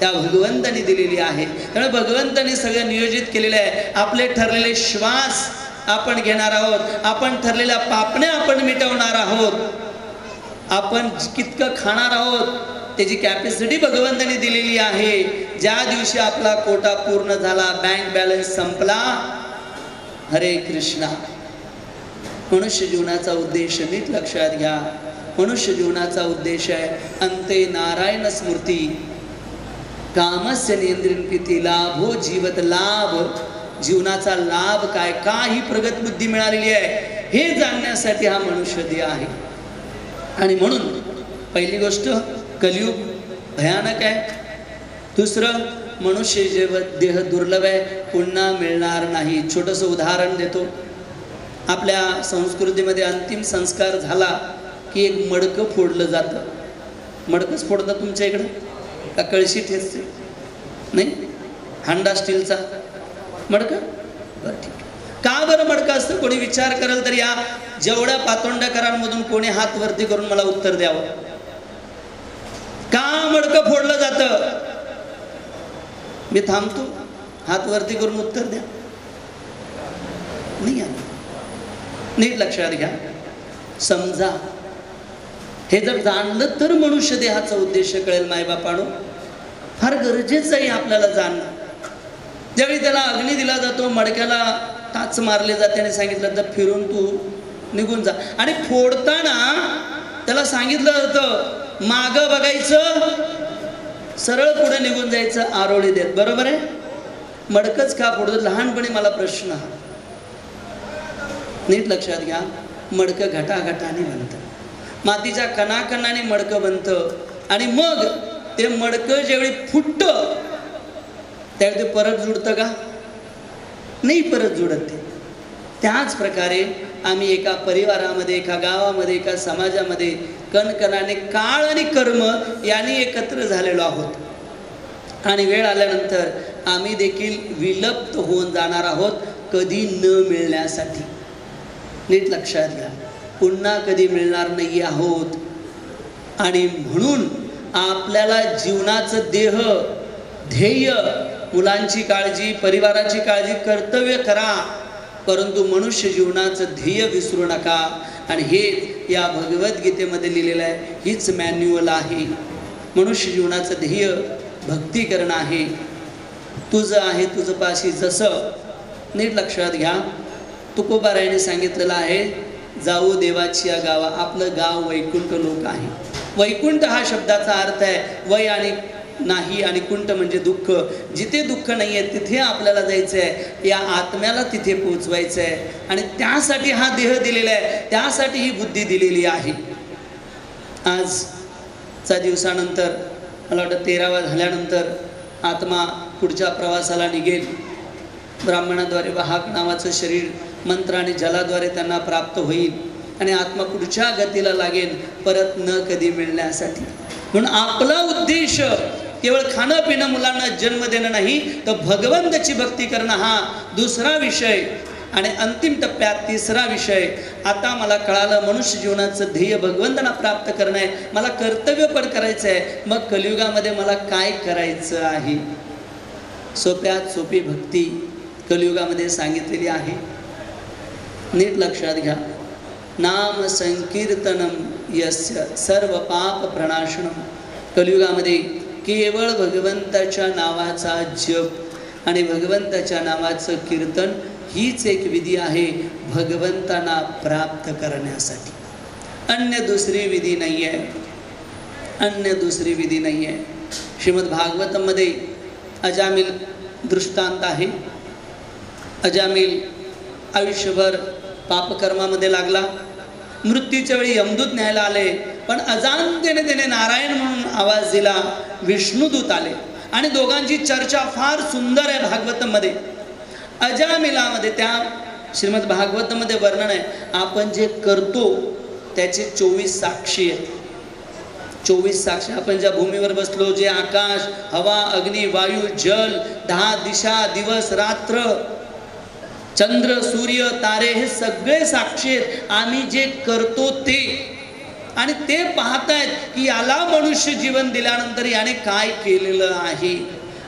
त्या भगवंताने दिलेली आहे। त्यामुळे भगवंताने सगळं नियोजित केलेलं आहे। आपले ठरलेले श्वास आपण घेणार आहोत, आपण ठरलेल्या पापण्या आपण मिटवणार आहोत, आपण कितकं खाणार आहोत त्याची कॅपॅसिटी भगवंताने दिलेली आहे। ज्या दिवशी आपला कोटा पूर्ण झाला, बँक बॅलन्स संपला, हरे कृष्णा। मनुष्य जीवनाचा उद्देश नीट लक्षात घ्या, मनुष्य जीवनाचा उद्देश आहे अंते नारायण स्मृती कामस्य नेंद्रियन प्रीती लाभो जीवत लाभ। जीवनाचा लाभ काय, का ही प्रगत बुद्धी मिळालेली आहे हे जाणण्यासाठी हा मनुष्य देह आहे। आणि म्हणून पहिली गोष्ट कलियुग भयानक आहे। दुसरं मनुष्य देह दुर्लभ आहे, पुन्हा मिळणार नाही। छोटंसं उदाहरण देतो। आपल्या संस्कृतीमध्ये अंतिम संस्कार झाला की एक मडकं फोडलं जातं। मडकंच फोडतात तुमच्या इकडं का कळशी ठेचते? नाही, हांडा स्टीलचा मडकं, बरं ठीक। का बरं मडकं असतं? कोणी विचार करेल तर या जेवढ्या पातोंड्याकरांमधून कोणी हात वरती करून मला उत्तर द्यावं। का मडकं फोडलं जातं? मी थांबतो, हात वरती करून उत्तर द्या। नाही, नीट लक्षात घ्या, समजा। हे जर जाणलं तर मनुष्य देहाचा उद्देश कळेल। मायबापानो, फार गरजेचं आहे आपल्याला जाणणं। ज्यावेळी त्याला अग्नी दिला जातो, मडक्याला टाच मारले जाते आणि सांगितलं तर फिरून तू निघून जा। आणि फोडताना त्याला सांगितलं जातं मागं बघायचं, सरळ पुढे निघून जायचं, आरोळी देत। बरोबर आहे? मडकच का फोडतो? लहानपणी मला प्रश्न हा, नीट लक्षात घ्या, मडकं घटाघटाने बनतं, मातीच्या कणाकणाने मडकं बनतं। आणि मग ते मडकं ज्यावेळी फुटतं त्यावेळी ते परत जुडतं का? नाही परत जुडत ते। त्याच प्रकारे आम्ही एका परिवारामध्ये, एका गावामध्ये, एका समाजामध्ये कणकणाने काळ आणि कर्म यांनी एकत्र झालेलो आहोत। आणि वेळ आल्यानंतर आम्ही देखील विलुप्त होऊन जाणार आहोत, कधी न मिळण्यासाठी। नीट लक्षात घ्या, पुन्हा कधी मिळणार नाही आहोत। आणि म्हणून आपल्याला जीवनाचं देह ध्येय, मुलांची काळजी, परिवाराची काळजी, कर्तव्य करा, परंतु मनुष्य जीवनाचं ध्येय विसरू नका। आणि हे या भगवद्गीतेमध्ये लिहिलेलं आहे, हीच मॅन्युअल आहे। मनुष्य जीवनाचं ध्येय भक्ती करणं आहे। तुझं आहे तुझं पाशी जसं। नीट लक्षात घ्या, तुकोबारायाने सांगितलेलं आहे, जाऊ देवाची या गावा। आपलं गाव वैकुंठ लोक आहे। वैकुंठ हा शब्दाचा अर्थ आहे वय आणि नाही, आणि कुंठ म्हणजे दुःख। जिथे दुःख नाही आहे तिथे आपल्याला जायचं आहे, या आत्म्याला तिथे पोचवायचं आहे। आणि त्यासाठी हा देह दिलेला आहे, त्यासाठी ही बुद्धी दिलेली आहे। आजच्या दिवसानंतर मला वाटतं 13वा झाल्यानंतर आत्मा पुढच्या प्रवासाला निघेल। ब्राह्मणाद्वारे वाहक नावाचं शरीर मंत्र आणि जलाद्वारे त्यांना प्राप्त होईल आणि आत्मा पुढच्या गतीला लागेल, परत न कधी मिळण्यासाठी। म्हणून आपला उद्देश केवळ खाणं पिणं मुलांना जन्म देणं नाही, तर भगवंताची भक्ती करणं हा दुसरा विषय। आणि अंतिम टप्प्यात तिसरा विषय, आता मला कळालं मनुष्य जीवनाचं ध्येय भगवंतांना प्राप्त करणं आहे, मला कर्तव्य पण करायचं आहे। मग कलियुगामध्ये मला काय करायचं आहे? सोप्यात सोपी भक्ती कलियुगामध्ये सांगितलेली आहे। नीट लक्षात घ्या, नाम संकीर्तनम यस्य सर्व पाप प्रणाशनम. कलियुगामध्ये केवळ भगवंताच्या नावाचा जप आणि भगवंताच्या नावाचं कीर्तन हीच एक विधी आहे भगवंतांना प्राप्त करण्यासाठी. अन्य दुसरी विधी नाही आहे, अन्य दुसरी विधी नाही आहे. श्रीमद भागवतमध्ये अजामिल दृष्टांत आहे. अजामिल आयुष्यभर पापकर्मामध्ये लागला. मृत्यूच्या वेळी यमदूत न्यायला आले, पण अजाणतेने त्याने नारायण म्हणून आवाज दिला. विष्णुदूत आले आणि दोघांची चर्चा फार सुंदर आहे भागवतमध्ये. अजामिलामध्ये त्या श्रीमद भागवतमध्ये वर्णन आहे, आपण जे करतो त्याचे 24 साक्षी आहेत. 24 साक्षी. आपण ज्या भूमीवर बसलो, जे आकाश, हवा, अग्नी, वायू, जल, 10 दिशा, दिवस, रात्र, चंद्र, सूर्य, तारे हे सगळे साक्षी आहेत. आम्ही जे करतो ते, आणि ते पाहतायत की याला मनुष्य जीवन दिल्यानंतर याने काय केलेलं आहे.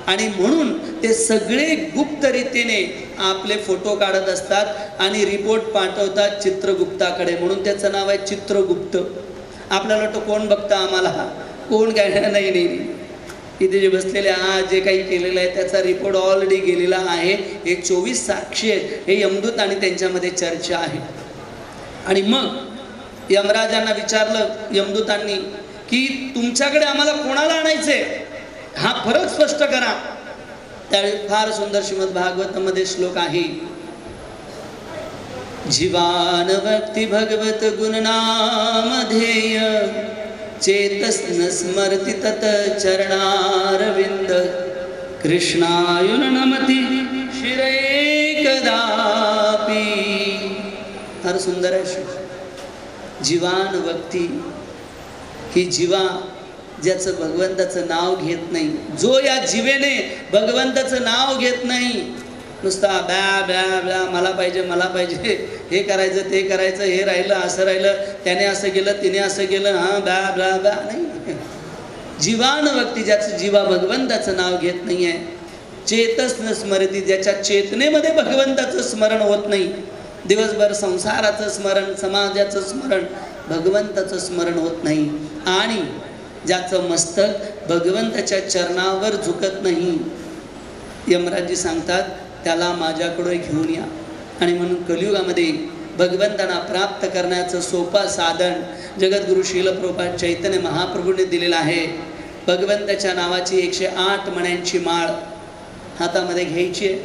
आणि म्हणून ते सगळे गुप्त रीतीने आपले फोटो काढत असतात आणि रिपोर्ट पाठवतात चित्रगुप्ताकडे. म्हणून त्याचं नाव आहे चित्रगुप्त. आपल्याला वाटतं कोण बघतं आम्हाला, कोण काय. नाही नाही, इथे जे बसलेले आज जे काही केलेलं आहे त्याचा रिपोर्ट ऑलरेडी गेलेला आहे. हे 24 साक्षी आहेत. हे यमदूत आणि त्यांच्यामध्ये चर्चा आहे. आणि मग यमराजांना विचारलं यमदूतांनी की तुमच्याकडे आम्हाला कोणाला आणायचंय, हा फरक स्पष्ट करा. त्यावेळी फार सुंदर श्रीमद भागवतमध्ये श्लोक आहे. जीवान भक्ती भगवत गुणनामधेय चेतस न स्मरति तत चरणारविंद कृष्णायुन नमति शिरे कदापि. फार सुंदर आहे. जीवान भक्ती ही जीवा ज्याचं भगवंताचं नाव घेत नाही, जो या जीवेने भगवंताचं नाव घेत नाही, नुसता ब्या ब्या ब्या मला पाहिजे मला पाहिजे, हे करायचं ते करायचं, हे राहिलं असं राहिलं, त्याने असं केलं तिने असं केलं, हां ब्या ब्या ब्या नाही. जीवान व्यक्ती ज्याचं जीवा भगवंताचं नाव घेत नाही आहे. चेतस न स्मरती, ज्याच्या चेतनेमध्ये भगवंताचं स्मरण होत नाही. दिवसभर संसाराचं स्मरण, समाजाचं स्मरण, भगवंताचं स्मरण होत नाही. आणि ज्याचं मस्तक भगवंताच्या चरणावर झुकत नाही, यमराजी सांगतात त्याला माझ्याकडे घेऊन या. आणि म्हणून कलियुगामध्ये भगवंतांना प्राप्त करण्याचं सोपं साधन जगद्गुरु श्रील प्रभुपाद चैतन्य महाप्रभूंनी दिलेलं आहे. भगवंताच्या नावाची 108 मण्यांची माळ हातामध्ये घ्यायची आहे.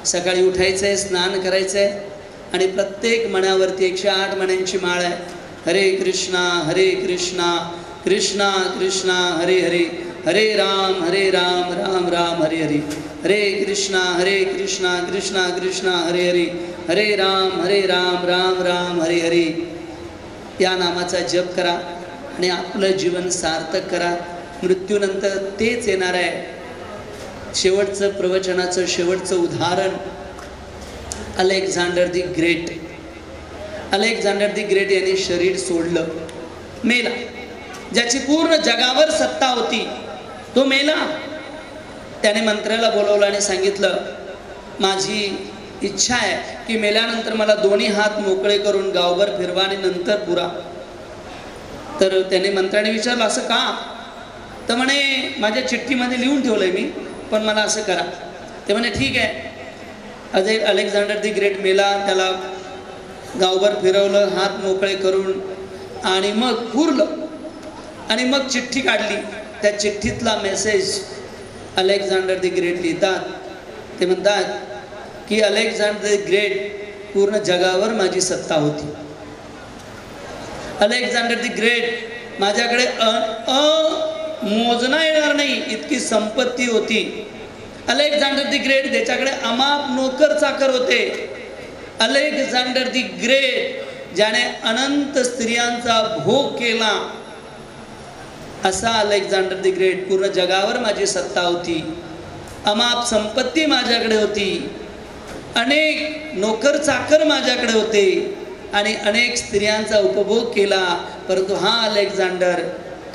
सकाळी उठायचं आहे, स्नान करायचं आहे आणि प्रत्येक मण्यावरती 108 मण्यांची माळ आहे. हरे कृष्णा कृष्णा कृष्णा हरे हरे, हरे राम राम राम हरे हरे, हरे कृष्णा कृष्णा कृष्णा हरे हरे, हरे राम राम राम हरे हरे. या नामाचा जप करा आणि आपलं जीवन सार्थक करा. मृत्यूनंतर तेच येणार आहे. शेवटचं प्रवचनाचं शेवटचं उदाहरण Alexander the great. Alexander the great यांनी शरीर सोडलं, मेला. ज्याची पूर्ण जगावर सत्ता होती तो मेला. त्याने मंत्र्याला बोलवलं आणि सांगितलं माझी इच्छा आहे की मेल्यानंतर मला दोन्ही हात मोकळे करून गावभर फिरवा आणि नंतर पुरा. तर त्याने मंत्र्याने विचारलं असं का? तर म्हणे माझ्या चिठ्ठीमध्ये लिहून ठेवलंय मी, पण मला असं करा. ते म्हणे ठीक आहे. अलेक्झांडर दी ग्रेट मेला, त्याला गावभर फिरवलं हात मोकळे करून आणि मग पुरलं. आणि मग चिठ्ठी काढली. त्या चिठ्ठीतला मेसेज अलेक्झांडर दी ग्रेट लिहितात. ते म्हणतात की अलेक्झांडर दी ग्रेट पूर्ण जगावर माझी सत्ता होती. अलेक्झांडर दी ग्रेट माझ्याकडे मोजना येणार नाही इतकी संपत्ती होती. अलेक्झांडर दी ग्रेट त्याच्याकडे अमाप नोकर चाकर होते. अलेक्झांडर दी ग्रेट ज्याने अनंत स्त्रियांचा भोग केला, असा अलेक्झांडर दी ग्रेट. पूर्ण जगावर माझी सत्ता होती, अमाप संपत्ती माझ्याकडे होती, अनेक नोकर चाकर माझ्याकडे होते आणि अनेक स्त्रियांचा उपभोग केला. परंतु हा अलेक्झांडर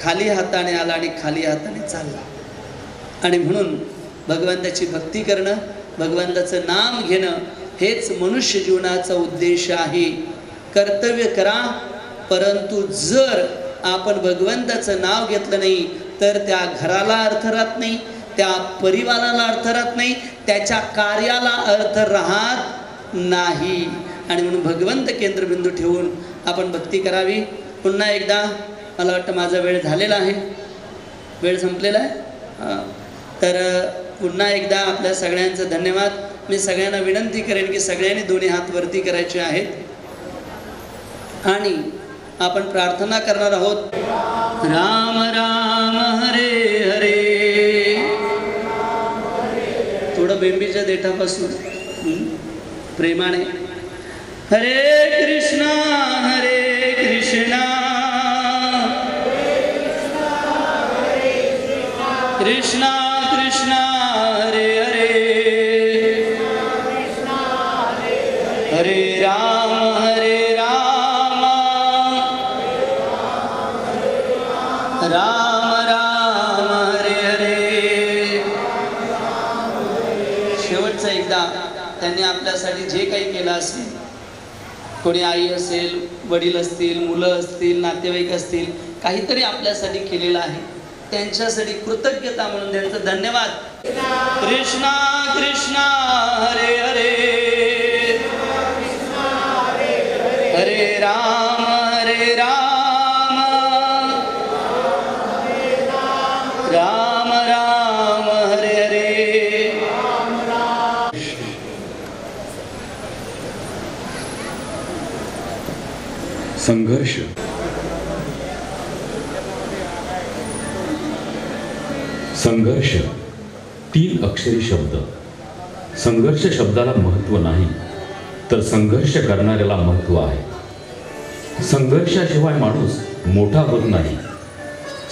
खाली हाताने आला आणि खाली हाताने चालला. आणि म्हणून भगवंताची भक्ती करणं, भगवंताचं नाम घेणं हेच मनुष्य जीवनाचा उद्देश आहे. कर्तव्य करा, परंतु जर आपण भगवंताचं नाव घेतलं नाही तर त्या घराला अर्थ राहत नाही, त्या परिवाराला अर्थ राहत नाही, त्याच्या कार्याला अर्थ राहत नाही. आणि म्हणून भगवंत केंद्रबिंदू ठेवून आपण भक्ती करावी. पुन्हा एकदा मला वाटतं माझा वेळ झालेला आहे, वेळ संपलेला आहे. तर पुन्हा एकदा आपल्या सगळ्यांचं धन्यवाद. मी सगळ्यांना विनंती करेन की सगळ्यांनी दोन्ही हात वरती करायचे आहेत आणि आपण प्रार्थना करणार आहोत. राम राम हरे हरे. थोडं बेंबीच्या देठापासून प्रेमाने. हरे कृष्णा कृष्णा कृष्णा हरे हरे, हरे राम राम राम हरे हरे. शेवटचं एकदा त्यांनी आपल्यासाठी जे काही केलं असेल, कोणी आई असेल, वडील असतील, मुलं असतील, नातेवाईक असतील, काहीतरी आपल्यासाठी केलेलं आहे, त्यांच्यासाठी कृतज्ञता म्हणून त्यांचं धन्यवाद. कृष्णा कृष्णा हरे हरे, हरे राम राम राम हरे हरे. संघर्ष. संघर्ष 3 अक्षरी शब्द. संघर्ष शब्दाला महत्त्व नाही, तर संघर्ष करणाऱ्याला महत्त्व आहे. संघर्षाशिवाय माणूस मोठा होत नाही,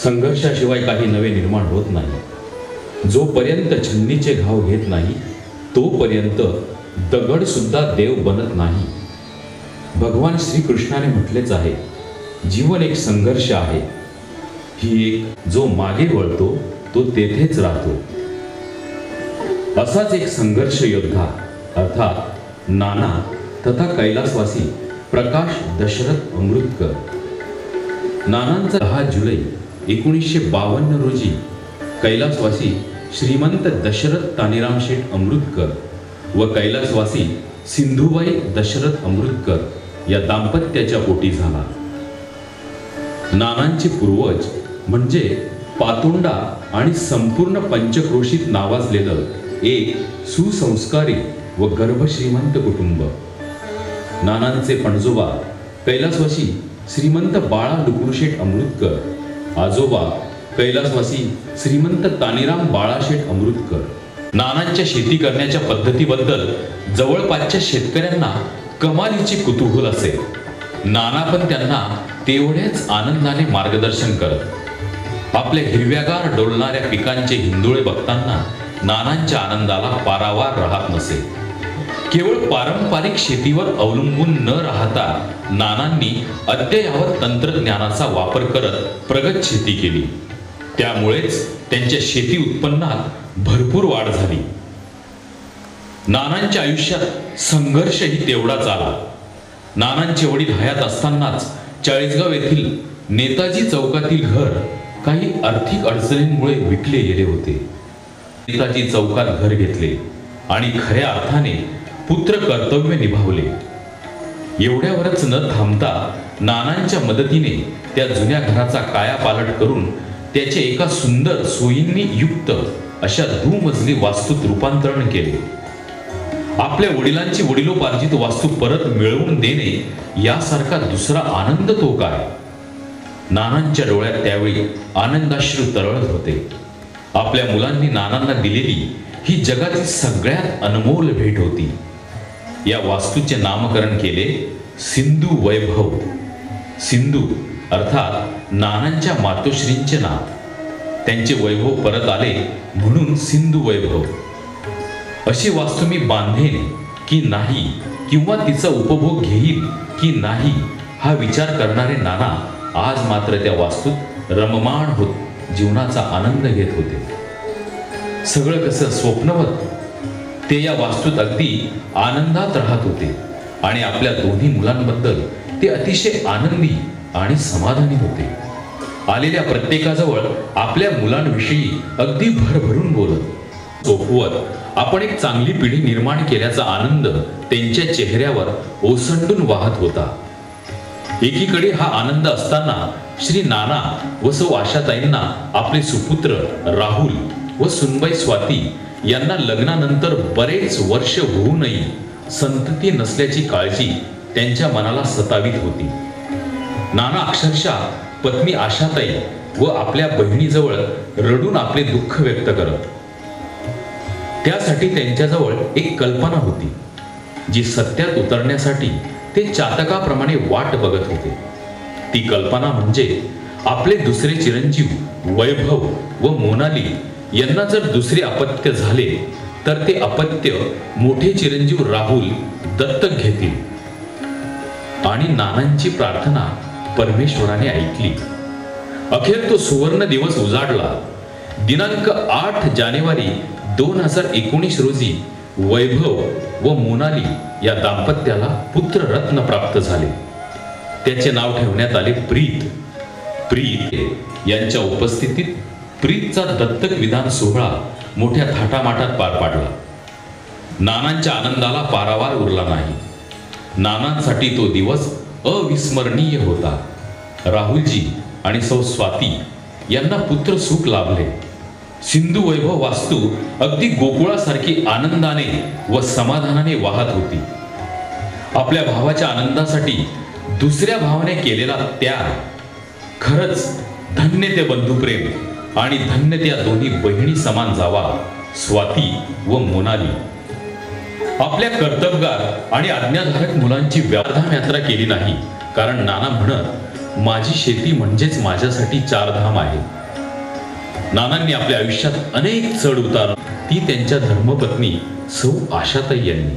संघर्षाशिवाय काही नवे निर्माण होत नाही. जोपर्यंत छन्नीचे घाव घेत नाही तोपर्यंत दगड सुद्धा देव बनत नाही. भगवान श्रीकृष्णाने म्हटलेच आहे, जीवन एक संघर्ष आहे. ही एक जो मागे वळतो तो तेथेच राहतो. असाच एक संघर्ष योद्धा अर्थात नाना तथा कैलासवासी प्रकाश दशरथ अमृतकर. नानांचा 10 जुलै 1952 रोजी कैलासवासी श्रीमंत दशरथ तानीराम शेठ अमृतकर व कैलासवासी सिंधुबाई दशरथ अमृतकर या दाम्पत्याच्या पोटी झाला. नानांचे पूर्वज म्हणजे पातोंडा आणि संपूर्ण पंचक्रोशीत नावाजलेलं एक सुसंस्कारी व गर्भश्रीमंत कुटुंब. नानांचे पणजोबा कैलासवासी श्रीमंत बाळा लुकुरशेठ अमृतकर, आजोबा कैलासवासी श्रीमंत तानीराम बाळाशेठ अमृतकर. नानांच्या शेती करण्याच्या पद्धतीबद्दल जवळपासच्या शेतकऱ्यांना कमालीची कुतूहल असे. नाना पण त्यांना तेवढेच आनंदाने मार्गदर्शन करत. आपल्या हिरव्यागार डोलणाऱ्या पिकांचे हिंदोळे बघताना नानांच्या आनंदाला पारावार राहत नसे. केवळ पारंपरिक शेतीवर अवलंबून न राहता नानांनी अद्ययावत तंत्रज्ञानाचा वापर करत प्रगत शेती केली. त्यामुळेच त्यांच्या शेती उत्पन्नात भरपूर वाढ झाली. नानांच्या आयुष्यात संघर्षही तेवढाच आला. नानांचे वडील हयात असतानाच चाळीसगाव येथील नेताजी चौकातील घर काही आर्थिक अडचणींमुळे विकले गेले होते. नेताजी चौकात घर घेतले आणि खऱ्या अर्थाने पुत्र कर्तव्य निभावले. एवढ्यावरच न थांबता नानांच्या मदतीने त्या जुन्या घराचा कायापालट करून त्याचे एका सुंदर सोयींनी युक्त अशा दुमजली वास्तूत रूपांतरण केले. आपल्या वडिलांची वडिलोपार्जित वास्तू परत मिळवून देणे यासारखा दुसरा आनंद तो काय. नानांच्या डोळ्यात त्यावेळी आनंदाश्रू तरळत होते. आपल्या मुलांनी नानांना दिलेली ही जगातील सगळ्यात अनमोल भेट होती. या वास्तूचे नामकरण केले सिंधू वैभव. सिंधू अर्थात नानांच्या मातोश्रींचे नाव. त्यांचे वैभव परत आले म्हणून सिंधू वैभव. अशी वास्तू मी बांधेन की नाही किंवा तिचा उपभोग घेईल की नाही हा विचार करणारे नाना आज मात्र त्या वास्तूत रममाण होत जीवनाचा आनंद घेत होते. सगळं कसं स्वप्नवत. ते या वास्तूत अगदी आनंदात राहत होते आणि आपल्या दोन्ही मुलांबद्दल ते अतिशय आनंदी आणि समाधानी होते. आलेल्या प्रत्येकाजवळ आपल्या मुलांविषयी अगदी भरभरून बोलत सोपवत आपण एक चांगली पिढी निर्माण केल्याचा आनंद त्यांच्या चेहऱ्यावर ओसंडून वाहत होता. एकीकडे हा आनंद असताना श्री नाना व सौ आशाताईंना आपले सुपुत्र राहुल व सुनबाई स्वाती यांना लग्नानंतर बरेच वर्ष होऊनही संतती नसल्याची काळजी त्यांच्या मनाला सतावीत होती. नाना अक्षरशः पत्नी आशाताई व आपल्या बहिणीजवळ रडून आपले दुःख व्यक्त करत. त्यासाठी त्यांच्याजवळ एक कल्पना होती जी सत्यात उतरण्यासाठी ते चातकाप्रमाणे वाट बघत होते. ती कल्पना म्हणजे आपले दुसरे चिरंजीव वैभव व मोनाली यांना जर दुसरे अपत्य झाले तर ते अपत्य मोठे चिरंजीव राहुल दत्तक घेतील. आणि नानांची प्रार्थना परमेश्वराने ऐकली. अखेर तो सुवर्ण दिवस उजाडला. दिनांक 8 जानेवारी 2019 रोजी वैभव व मोनाली या दाम्पत्याला पुत्ररत्न प्राप्त झाले. त्याचे नाव ठेवण्यात आले प्रीत. प्रीत यांच्या उपस्थितीत प्रीतचा दत्तक विधान सोहळा मोठ्या थाटामाटात पार पाडला. नानांच्या आनंदाला पारावार उरला नाही. नानांसाठी तो दिवस अविस्मरणीय होता. राहुलजी आणि सौ स्वाती यांना पुत्र सुख लाभले. सिंधू वैभव वास्तू अगदी गोकुळासारखी आनंदाने व समाधानाने वाहत होती. आपल्या भावाच्या आनंदासाठी दुसऱ्या भावाने केलेला त्याग, खरंच धन्य ते बंधुप्रेम आणि धन्य त्या दोन्ही बहिणी समान जावा स्वाती व मोनाली. आपल्या कर्तबगार आणि आज्ञाधारक मुलांची व्याधाम यात्रा केली नाही, कारण नाना म्हणत माझी शेती म्हणजेच माझ्यासाठी 4 धाम आहे. नानांनी आपल्या आयुष्यात अनेक चढ उतार ती त्यांच्या धर्मपत्नी सौ आशाताई यांनी.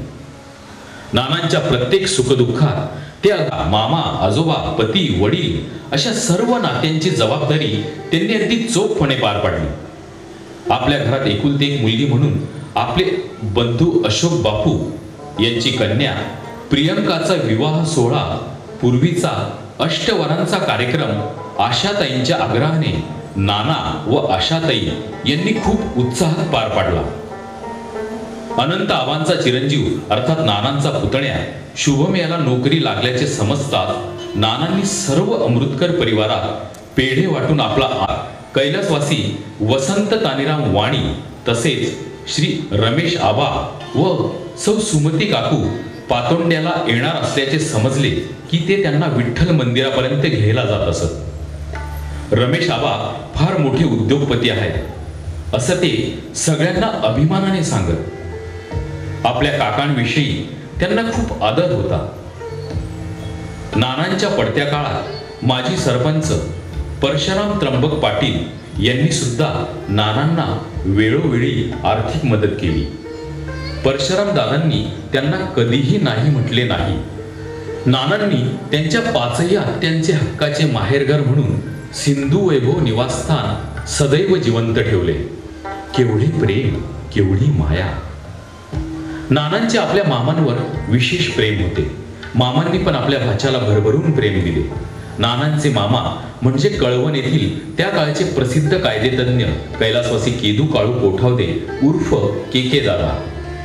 नानांच्या प्रत्येक सुखदुःखात त्या मामा आजोबा पती वडील अशा सर्व नात्यांची जबाबदारी त्यांनी अगदी चोखपणे पार पाडली. आपल्या घरात एकुलती एक मुलगी म्हणून आपले बंधू अशोक बापू यांची कन्या प्रियंकाचा विवाह सोहळा पूर्वीचा अष्टवरांचा कार्यक्रम आशाताईंच्या आग्रहाने नाना व आशाताई यांनी खूप उत्साहात पार पाडला. अनंत आबांचा चिरंजीव अर्थात नानांचा पुतण्या शुभम याला नोकरी लागल्याचे समजतात नानांनी सर्व अमृतकर परिवारात पेढे वाटून आपला कैलासवासी वसंत तानीराम वाणी तसेच श्री रमेश आबा व सौ सुमती काकू पातोंड्याला येणार असल्याचे समजले की ते त्यांना विठ्ठल मंदिरापर्यंत घ्यायला जात असत. रमेश आबा फार मोठे उद्योगपती आहेत असं ते सगळ्यांना अभिमानाने सांगत. आपल्या काकांविषयी त्यांना खूप आदर होता. नानांच्या पडत्या काळात माजी सरपंच परशुराम त्र्यंबक पाटील यांनी सुद्धा नानांना वेळोवेळी आर्थिक मदत केली. परशुराम दादांनी त्यांना कधीही नाही म्हटले नाही. नानांनी त्यांच्या 5ही आत्यांचे हक्काचे माहेरघर म्हणून सिंधू वैभव निवासस्थान सदैव जिवंत ठेवले. केवढे प्रेम, केवढी माया. नानांचे आपल्या मामांवर विशेष प्रेम होते. मामांनी पण आपल्या भाच्याला भरभरून प्रेम दिले. नानांचे मामा म्हणजे कळवण येथील त्या काळचे प्रसिद्ध कायदेतज्ञ कैलासवासी केदू काळू कोठावदे उर्फ के दादा,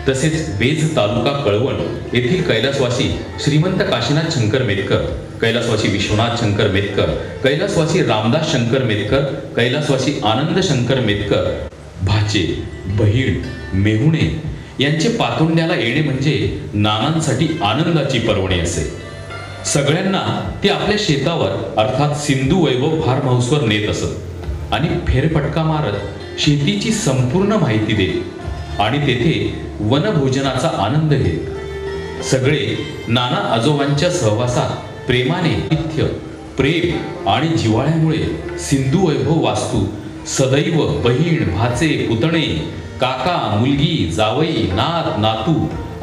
तसेच बेज तालुका कळवण येथील कैलासवासी श्रीमंत काशीनाथ शंकर मेतकर, कैलासवासी विश्वनाथ शंकर मेतकर, कैलासवासी रामदास शंकर मेतकर, कैलासवासी आनंद शंकर मेतकर, भाचे बहीण मेहुणे यांचे पातोंड्याला येणे म्हणजे नानांसाठी आनंदाची पर्वणी असे. सगळ्यांना ते आपल्या शेतावर अर्थात सिंधू वैभव फार्म हाऊसवर नेत असत आणि फेरफटका मारत शेतीची संपूर्ण माहिती देत आणि तेथे वनभोजनाचा आनंद घेत. सगळे नाना आजोबांच्या सहवासात प्रेमाने प्रेम आणि जिव्हाळ्यामुळे सिंधू वैभव वास्तू सदैव बहीण भाचे पुतणे काका मुलगी जावई नात नातू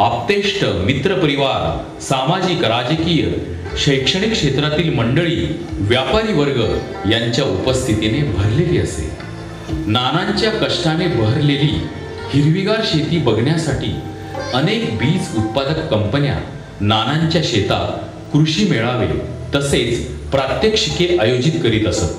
आप्तेष्ट मित्रपरिवार सामाजिक राजकीय शैक्षणिक क्षेत्रातील मंडळी व्यापारी वर्ग यांच्या उपस्थितीने भरलेली असे. नानांच्या कष्टाने बहरलेली हिरवीगार शेती बघण्यासाठी अनेक बीज उत्पादक कंपन्या नानांच्या शेतात कृषी मेळावे तसेच प्रात्यक्षिके आयोजित करीत असत.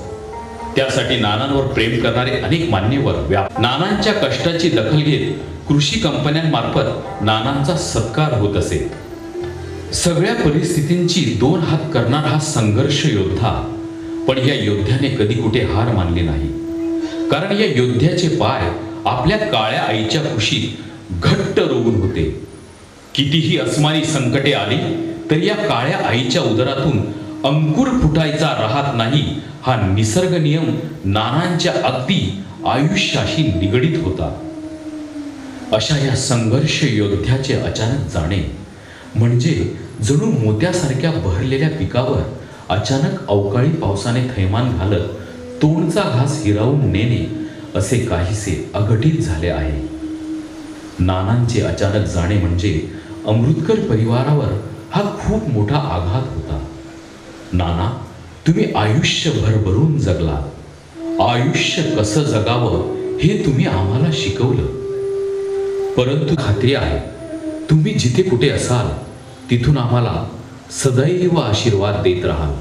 त्यासाठी नानांवर प्रेम करणारे अनेक मान्यवर नानांच्या कष्टाची दखल घेत कृषी कंपन्यांमार्फत नानांचा सत्कार होत असे. सगळ्या परिस्थितींची दोन हात करणारा हा संघर्ष योद्धा, पण या योद्ध्याने कधी कुठे हार मानली नाही. कारण या योद्ध्याचे पाय आपल्या काळ्या आईच्या कुशीत घट्ट रोवून होते. कितीही अस्मानी संकटे आली तरी या काळ्या आईच्या उदरातून अंकुर फुटायचा राहत नाही, हा निसर्ग नियम नानांच्या अगदी आयुष्याशी निगडीत होता. अशा या संघर्ष योद्ध्याचे अचानक जाणे म्हणजे जणू मोत्यासारख्या बहरलेल्या पिकावर अचानक अवकाळी पावसाने थैमान घालत तोंडचा घास हिरावून नेणे असे काहीसे अघटित झाले आहे. नानांचे अचानक जाणे म्हणजे अमृतकर परिवारावर हा खूप मोठा आघात होता. नाना, तुम्ही आयुष्य भरभरून जगला. आयुष्य कसं जगावं हे तुम्ही आम्हाला शिकवलं. परंतु खात्री आहे तुम्ही जिथे कुठे असाल तिथून आम्हाला सदैव आशीर्वाद देत राहाल.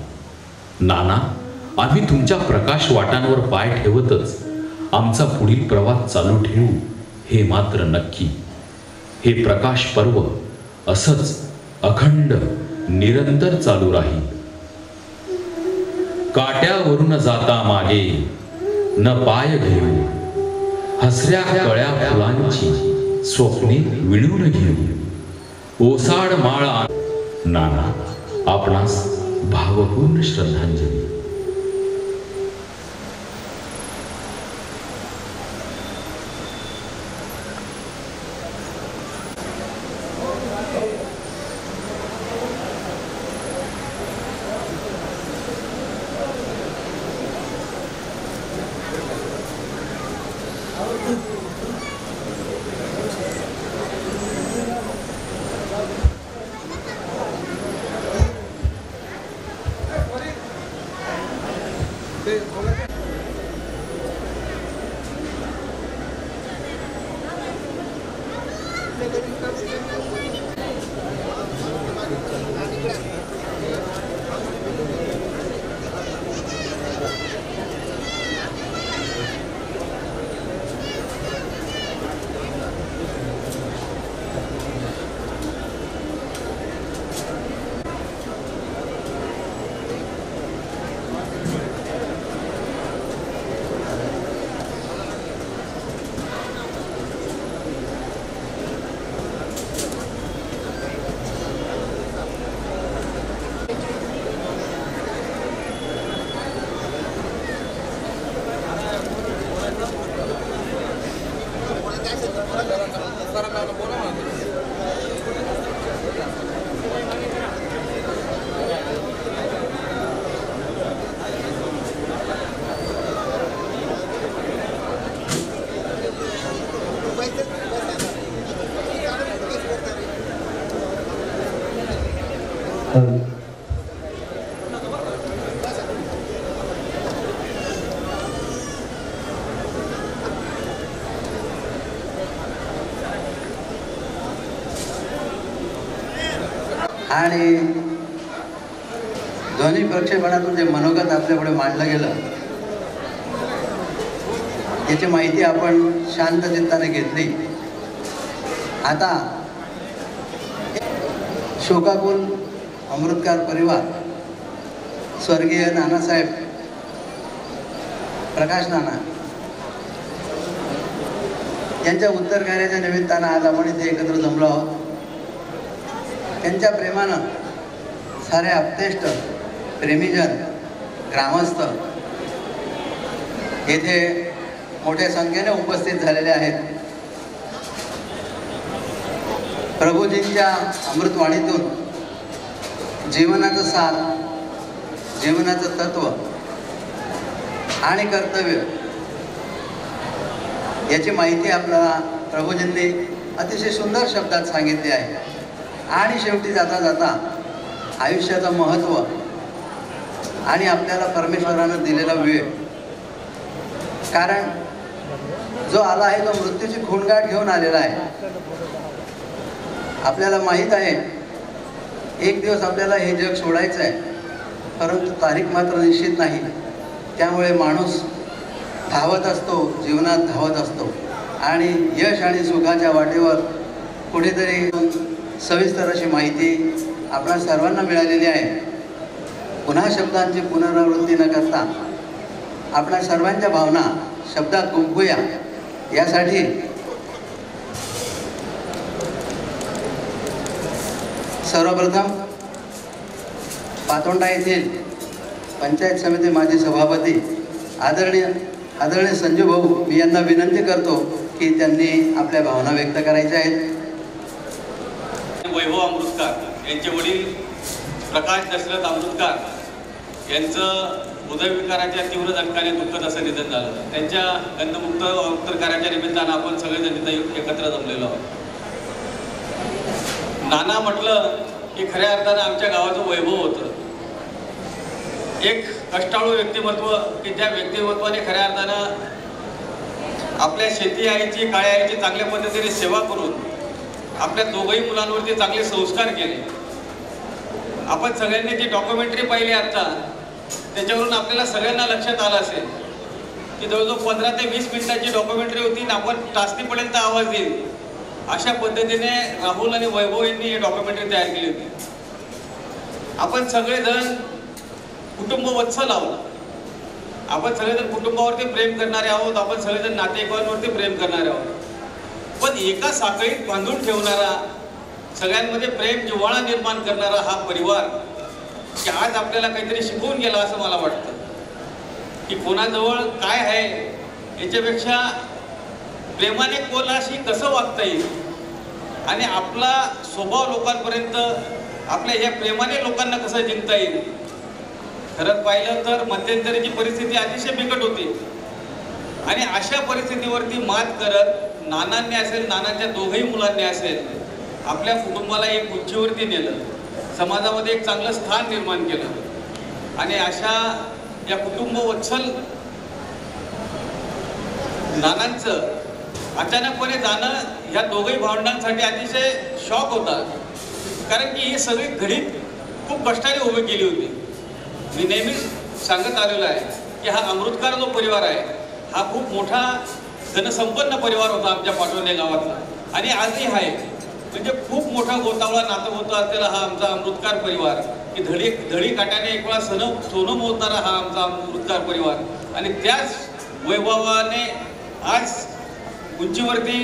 नाना, आम्ही तुमच्या प्रकाश वाटांवर पाय ठेवतच आमचा पुढील प्रवास चालू ठेवू हे मात्र नक्की. हे प्रकाश पर्व असंच अखंड निरंतर चालू राहील. काट्यावरून जाता मागे न पाय घेऊ, हसऱ्या कळ्या फुलांची स्वप्ने विणून घेऊ. ओसाड माळ. नाना, आपणास भावपूर्ण श्रद्धांजली. आणि ध्वनी प्रक्षेपणातून जे मनोगत आपल्यापुढे मांडलं गेलं याची माहिती आपण शांत चित्ताने घेतली. आता शोकाकुल अमृतकार परिवार, स्वर्गीय नानासाहेब प्रकाश नाना यांच्या उत्तर कार्याच्या निमित्तानं आज आपण इथे एकत्र जमलो आहोत. त्यांच्या प्रेमानं सारे आप्तेष्ट, प्रेमीजन, ग्रामस्थ येथे मोठ्या संख्येने उपस्थित झालेले आहेत. प्रभूजींच्या अमृतवाणीतून जीवनाचं सार, जीवनाचं तत्व आणि कर्तव्य याची माहिती आपल्याला प्रभूजींनी अतिशय सुंदर शब्दात सांगितली आहे. आणि शेवटी जाता जाता आयुष्याचं महत्त्व आणि आपल्याला परमेश्वरानं दिलेला वेळ, कारण जो आला आहे तो मृत्यूची खूणगाठ घेऊन आलेला आहे. आपल्याला माहीत आहे एक दिवस आपल्याला हे जग सोडायचं आहे, परंतु तारीख मात्र निश्चित नाही. त्यामुळे माणूस धावत असतो, जीवनात धावत असतो आणि यश आणि सुखाच्या वाटेवर कुठेतरी सविस्तर अशी माहिती आपणा सर्वांना मिळालेली आहे. पुन्हा शब्दांची पुनरावृत्ती न करता आपणा सर्वांच्या भावना शब्दात गुंफूया. यासाठी सर्वप्रथम पातोंडा येथील पंचायत समिती माजी सभापती आदरणीय संजू भाऊ, मी यांना विनंती करतो की त्यांनी आपल्या भावना व्यक्त करायच्या आहेत. वैभव अमृतकर यांचे वडील प्रकाश दशरथ अमृतकर यांचं हृदयविकाराच्या तीव्र झटक्याने दुःखद असं निधन झालं. त्यांच्या गंधमुक्त अवतरकाराच्या निमित्तानं आपण सगळेजण इथं एकत्र जमलेलो आहोत. नाना म्हटलं की खऱ्या अर्थानं आमच्या गावाचं वैभव होतं. एक कष्टाळू व्यक्तिमत्व की ज्या व्यक्तिमत्वाने खऱ्या अर्थानं आपल्या शेती आईची काळ्या आईची चांगल्या पद्धतीने सेवा करून आपल्या दोघंही मुलांवरती चांगले संस्कार केले. आपण सगळ्यांनी जी डॉक्युमेंटरी पाहिली आता, त्याच्यावरून आपल्याला सगळ्यांना लक्षात आलं असेल की जवळजवळ 15 ते 20 मिनिटाची डॉक्युमेंटरी होती आणि आपण टाचणीपर्यंत आवाज देईल अशा पद्धतीने राहुल आणि वैभव यांनी ही डॉक्युमेंटरी तयार केली होती. आपण सगळेजण कुटुंब वत्सल आहोत. आपण सगळेजण कुटुंबावरती प्रेम करणारे आहोत. आपण सगळेजण नातेवाईकांवरती प्रेम करणारे आहोत. पण एका साखळीत बांधून ठेवणारा, सगळ्यांमध्ये प्रेम जिव्हाळा निर्माण करणारा हा परिवार की आज आपल्याला काहीतरी शिकवून गेला असं मला वाटतं. की कोणाजवळ काय आहे याच्यापेक्षा प्रेमाने कोणाशी कसं वागता येईल आणि आपला स्वभाव लोकांपर्यंत आपल्या या प्रेमाने लोकांना कसं जिंकता येईल. खरंच पाहिलं तर मध्यंतरीची परिस्थिती अतिशय बिकट होती आणि अशा परिस्थितीवरती मात करत नानांनी असेल, नानांच्या दोघंही मुलांनी असेल, आपल्या कुटुंबाला एक उंचीवरती नेलं, समाजामध्ये एक चांगलं स्थान निर्माण केलं. आणि अशा या कुटुंब वत्सल नानांचं अचानकपणे जाणं या दोघंही भावंडांसाठी अतिशय शॉक होता. कारण की ही सगळी घडीत खूप कष्टाने उभी केली होती. मी नेहमीच सांगत आलेलो आहे की हा अमृतकर जो परिवार आहे हा खूप मोठा जनसंपन्न परिवार होता आमच्या पाटोंडे गावातला आणि आजही आहे. म्हणजे खूप मोठा गोतावळा नातं होता असलेला हा आमचा अमृतकर परिवार की धडी काट्याने एक वेळा सोनं मोजणारा हा आमचा अमृतकर परिवार आणि त्याच वैभवाने आज उंचीवरती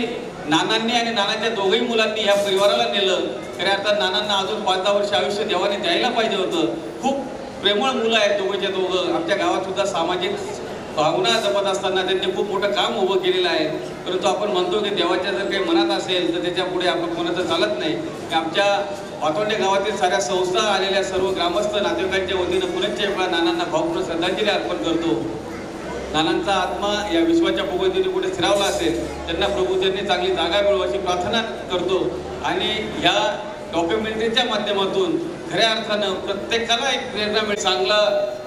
नानांनी आणि नानांच्या दोघंही मुलांनी ह्या परिवाराला नेलं. खऱ्या अर्थात नानांना अजून 5-10 वर्ष आयुष्य देवाने द्यायला पाहिजे होतं. खूप प्रेमळ मुलं आहेत दोघंच्या दोघं. आमच्या गावात सुद्धा सामाजिक भावना जपत असताना त्यांनी खूप मोठं काम उभं केलेलं आहे. परंतु आपण म्हणतो की देवाच्या जर काही मनात असेल तर त्याच्या पुढे आपण कोणाचं चालत नाही. आमच्या पातोंडे गावातील साऱ्या संस्था आलेल्या सर्व ग्रामस्थ नातेवाईकांच्या वतीनं पुनश्च एकदा नानांना भावपूर्ण श्रद्धांजली अर्पण करतो. नानांचा आत्मा या विश्वाच्या भोगतीने कुठे स्थिरावला असेल त्यांना प्रभूंनी चांगली जागा मिळो अशी प्रार्थना करतो. आणि ह्या डॉक्युमेंटरीच्या माध्यमातून खऱ्या अर्थानं प्रत्येकाला एक प्रेरणा मिळेल, चांगला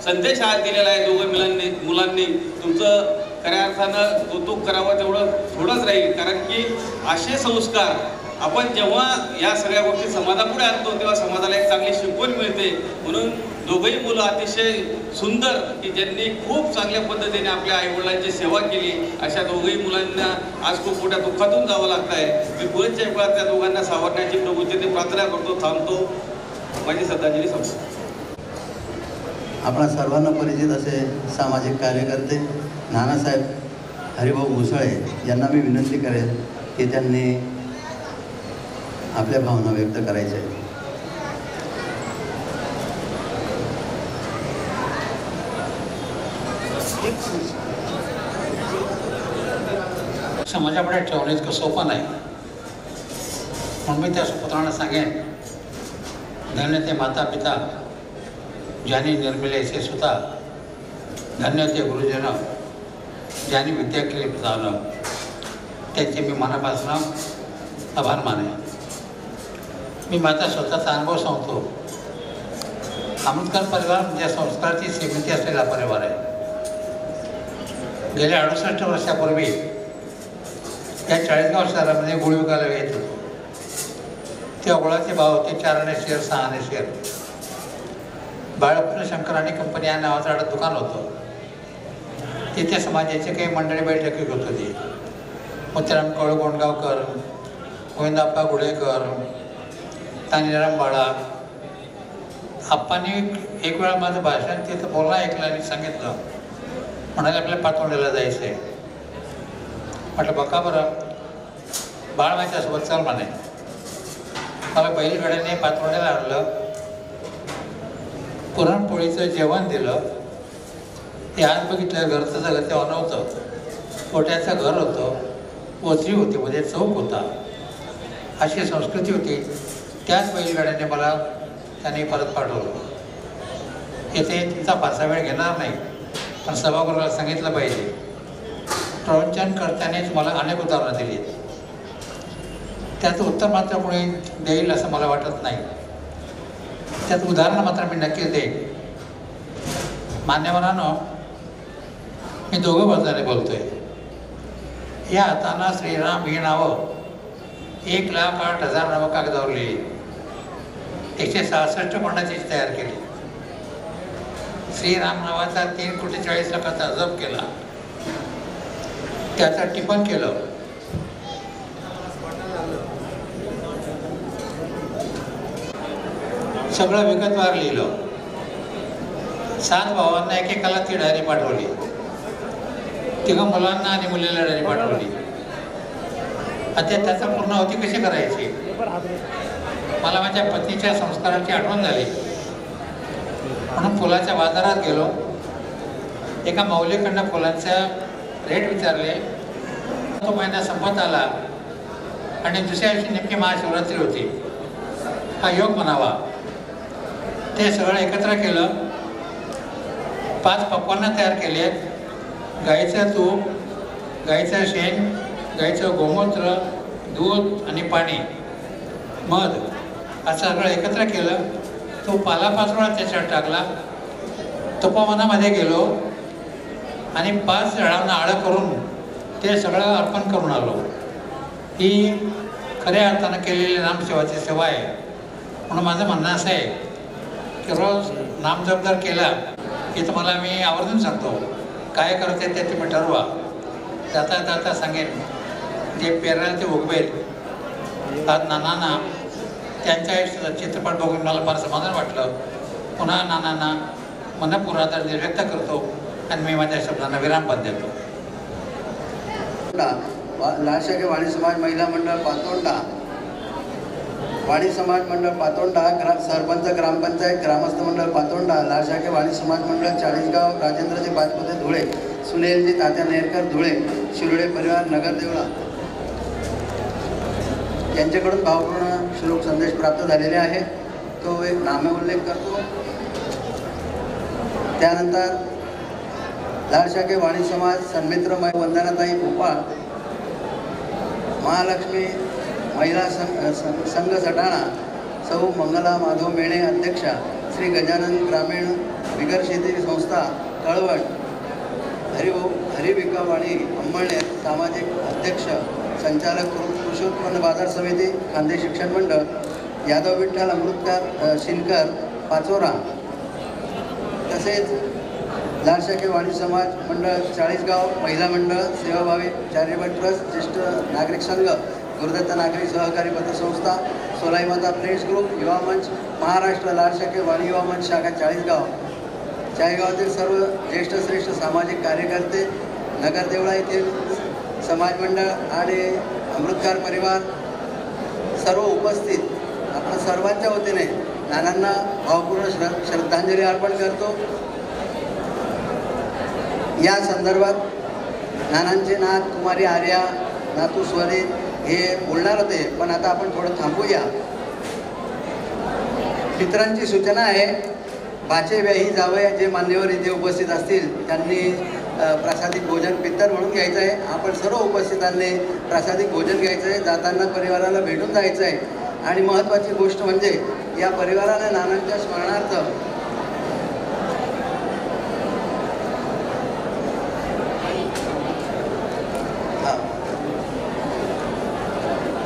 संदेश आज दिलेला आहे. दोघं मुलांनी तुमचं खऱ्या अर्थानं कौतुक करावं तेवढं थोडंच राहील. कारण की असे संस्कार आपण जेव्हा या सगळ्या गोष्टी समाजापुढे आणतो तेव्हा समाजाला एक चांगली शिकवण मिळते. म्हणून दोघंही मुलं अतिशय सुंदर की ज्यांनी खूप चांगल्या पद्धतीने आपल्या आईवडिलांची सेवा केली अशा दोघंही मुलांना आज खूप मोठ्या दुःखातून जावं लागत आहे. मी पुढच्या वेळा त्या दोघांना सावरण्याची प्रभूंची प्रार्थना करतो. थांबतो. माझी श्रद्धांजली संपतो. आपणा सर्वांना परिचित असे सामाजिक कार्यकर्ते नानासाहेब हरिभाऊ घुसळे यांना मी विनंती करेन की त्यांनी आपल्या भावना व्यक्त करायच्या आहेत. समाजापुढे ठेवणे इतकं सोपं नाही. म्हणून मी त्या सुपुत्रांना सांगेन, धन्य ते माता पिता ज्यांनी निर्मिले से सुद्धा, धन्य ते गुरुजन ज्यांनी विद्या केली पितानं, त्यांचे मी मनापासून आभार माने. मी माझा स्वतःचा अनुभव सांगतो. अमृतकर परिवार म्हणजे संस्काराची श्रीमंती असलेला परिवार आहे. गेल्या 68 वर्षापूर्वी या 40गाव शहरामध्ये गुळ विकायला येत होतो. त्या ओळाचे भाव होते 4 आणे शेअर 6 आणे शेअर. बाळकृष्ण शंकराणी कंपनी या नावाचं दुकान होतं. तिथे समाजाचे काही मंडळी बैठकी होत होती. मोतीराम कळ गोंडगावकर, गोविंदाप्पा गुडेकर, तानीराम बाळा. आप्पांनी एक वेळा माझं भाषण तिथं बोलणं ऐकलं आणि सांगितलं, म्हणाले आपल्याला पातोंड्याला जायचं आहे. म्हटलं बघा बरं, बाळ माझ्यासोबत चल म्हणे. मला बैलगाड्याने पातोंड्याला आणलं, पुरणपोळीचं जेवण दिलं. ते आज बघितलं घरचं जगत तेव्हा नव्हतं. कोट्याचं घर होतं, ओझरी होती, मध्ये चौक होता, अशी संस्कृती होती. त्याच बैलगाड्याने मला त्यांनी परत पाठवलं. येथे तिचा फारसा वेळ घेणार नाही, पण सभागृहाला सांगितलं पाहिजे. प्रवचनकर्त्यानेच मला अनेक उदाहरणं दिली. त्याचं उत्तर मात्र कोणी देईल असं मला वाटत नाही. त्यात उदाहरणं मात्र मी नक्कीच देईन. मान्यवरांनो, मी दोघं बाजूने बोलतोय. या हातानं श्रीराम ही नावं 1,08,000 नावं कागदावर लिहिली. 166 खंडाची तयार केली. श्रीराम नावाचा 3,40,00,000 जप केला. त्याचं टिपण केलं. सगळं विगतवार लिहिलं. 7 भावांना एकेकाला ती डायरी पाठवली. 3 मुलांना आणि मुलीला डायरी पाठवली. आता त्याचा पूर्ण होती कशी करायची. मला माझ्या पत्नीच्या संस्काराची आठवण झाली म्हणून फुलाच्या बाजारात गेलो. एका माऊलीकडनं फुलांचा रेट विचारले. तो महिना संपत आला आणि दुसऱ्या दिवशी नेमकी महाशिवरात्री होती. हा योग म्हणावा. ते सगळं एकत्र केलं. 5 पक्वान्न तयार केले. गाईचं तूप, गाईचं शेण, गाईचं गोमूत्र, दूध आणि पाणी, मध असं सगळं एकत्र केलं. तो पालापाचोळा त्याच्यात टाकला. तपोवनामध्ये गेलो आणि 5 जळांना आळं करून ते सगळं अर्पण करून आलो. ही खऱ्या अर्थानं केलेली नामसेवाची सेवा आहे. म्हणून माझं म्हणणं असं आहे की रोज नामजप जर केला की तुम्हाला मी आवर्जून सांगतो, काय करते ते तुम्ही ठरवा. जाता जाता सांगेन, जे पेरायला ते उगवेल. आज नानांना त्यांच्या आयुष्याचा चित्रपट बघून मला फार समाधान वाटलं. पुन्हा नानांना मनपूर्ण आदर व्यक्त करतो आणि मी माझ्या शब्दांना विरामपद देतो. लाडशाखे वाणी समाज महिला मंडळ पातोंडा, वाणी समाज मंडळ पातोंडा, सरपंच ग्रामपंचायत ग्रामस्थ मंडळ पातोंडा, लाडशाखे वाणी समाज मंडळ 40गाव, राजेंद्रजी पाचपुते धुळे, सुनीलजी तात्या नेरकर धुळे, शिरोडे परिवार नगर देवळा यांच्याकडून भावपूर्ण श्लोक संदेश प्राप्त झालेले आहे. तो एक नामोल्लेख करतो. त्यानंतर लाडशाखे वाणी समाज सन्मित्र वंदनाताई भोपाळ, महालक्ष्मी महिला संघ सटाणा, सौ मंगला माधव मेणे अध्यक्षा, श्री गजानन ग्रामीण बिगर शेती संस्था कळवण, हरिविका वाणी अंमळनेर सामाजिक अध्यक्ष, संचालक कृषी उत्पन्न बाजार समिती खांदे शिक्षण मंडळ, यादव विठ्ठल अमृतकर शिनकर पाचोरा. तसेच लाडशाखे वाणी समाज मंडळ 40गाव, महिला मंडळ, सेवाभावी चॅरिटेबल ट्रस्ट, ज्येष्ठ नागरिक संघ, गुरुदत्त नागरी सहकारी पतसंस्था, सोलाईमाता फ्रेंड्स ग्रुप, युवा मंच महाराष्ट्र, लाडशाखे वाणी युवा मंच शाखा 40गाव, चाळीगावातील सर्व ज्येष्ठ श्रेष्ठ सामाजिक कार्यकर्ते, नगर देवळा येथील समाज मंडळ आणि अमृतकार परिवार, सर्व उपस्थित आपण सर्वांच्या वतीने नानांना भावपूर्ण श्रद्धांजली अर्पण करतो. या संदर्भात नानांचे नात कुमारी आर्या, नातू स्वरित हे बोलणार होते, पण आता आपण थोडं थांबूया. मित्रांची सूचना आहे, भाचे व्याही जावया जे मान्यवर इथे उपस्थित असतील त्यांनी प्रसादिक भोजन पित्तर म्हणून घ्यायचं आहे. आपण सर्व उपस्थितांनी प्रसादिक भोजन घ्यायचं आहे. जाताना परिवाराला भेटून जायचं आहे. आणि महत्त्वाची गोष्ट म्हणजे या परिवाराने नानांच्या स्मरणार्थ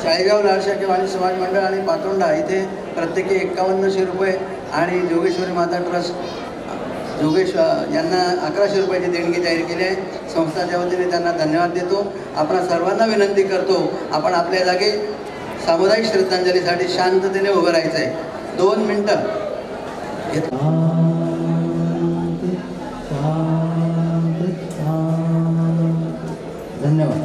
चाळीसगाव लाडशाखी वाणी समाज मंडळ आणि पातोंडा इथे प्रत्येकी 5100 रुपये आणि जोगेश्वरी माता ट्रस्ट यांना 1100 रुपयाची देणगी जाहीर केली आहे. संस्थाच्या वतीने त्यांना धन्यवाद देतो. आपण सर्वांना विनंती करतो, आपण आपल्या जागी सामुदायिक श्रद्धांजलीसाठी शांततेने उभं राहायचं आहे. 2 मिनिटं. धन्यवाद.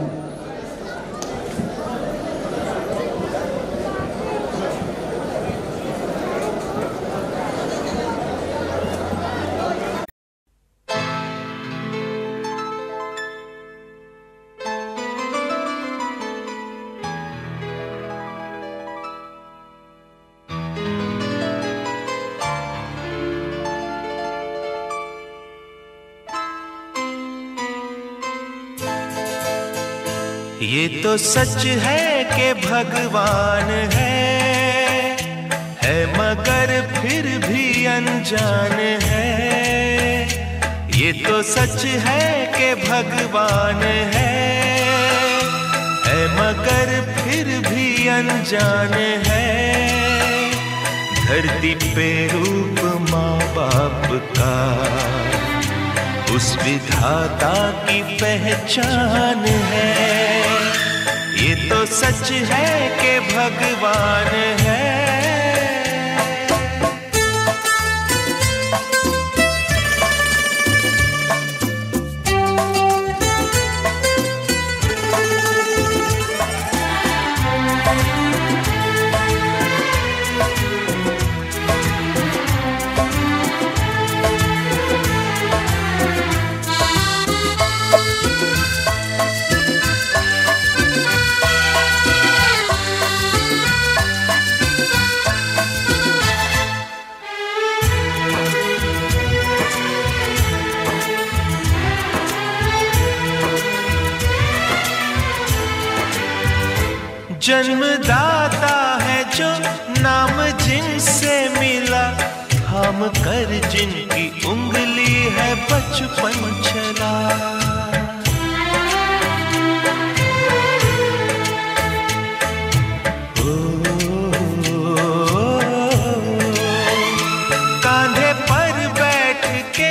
ये तो सच है कि भगवान है मगर फिर भी अनजान है. ये तो सच है कि भगवान है मगर फिर भी अनजान है. धरती पे रूप माँ बाप का उस विधाता की पहचान है. ये तो सच है कि भगवान है. जन्मदाता है जो नाम जिनसे मिला, थाम कर जिनकी उंगली है बचपन चला. कांधे पर बैठ के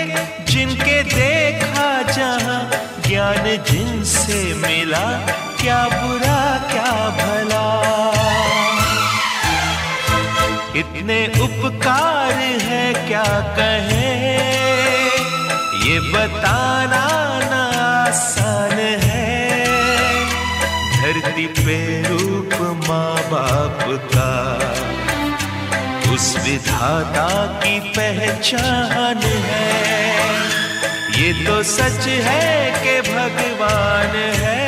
जिनके देखा जहां, ज्ञान जिनसे मिला, क्या बुरा क्या भला. इतने उपकार है क्या कहें, ये बताना ना आसान है. धरती पे रूप माँ बाप का उस विधाता की पहचान है. ये तो सच है कि भगवान है.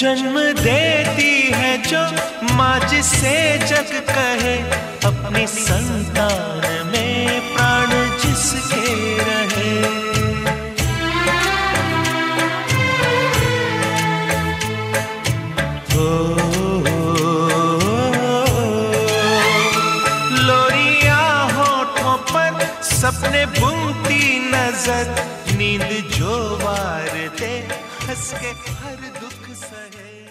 जन्म देती है जो माँ जिसे जग कहे, अपनी संतान में प्राण जिसके रहे. लोरियां होठों पर सपने बुनती नजर, नींद जो वार दे हंस के हर दुख सहे.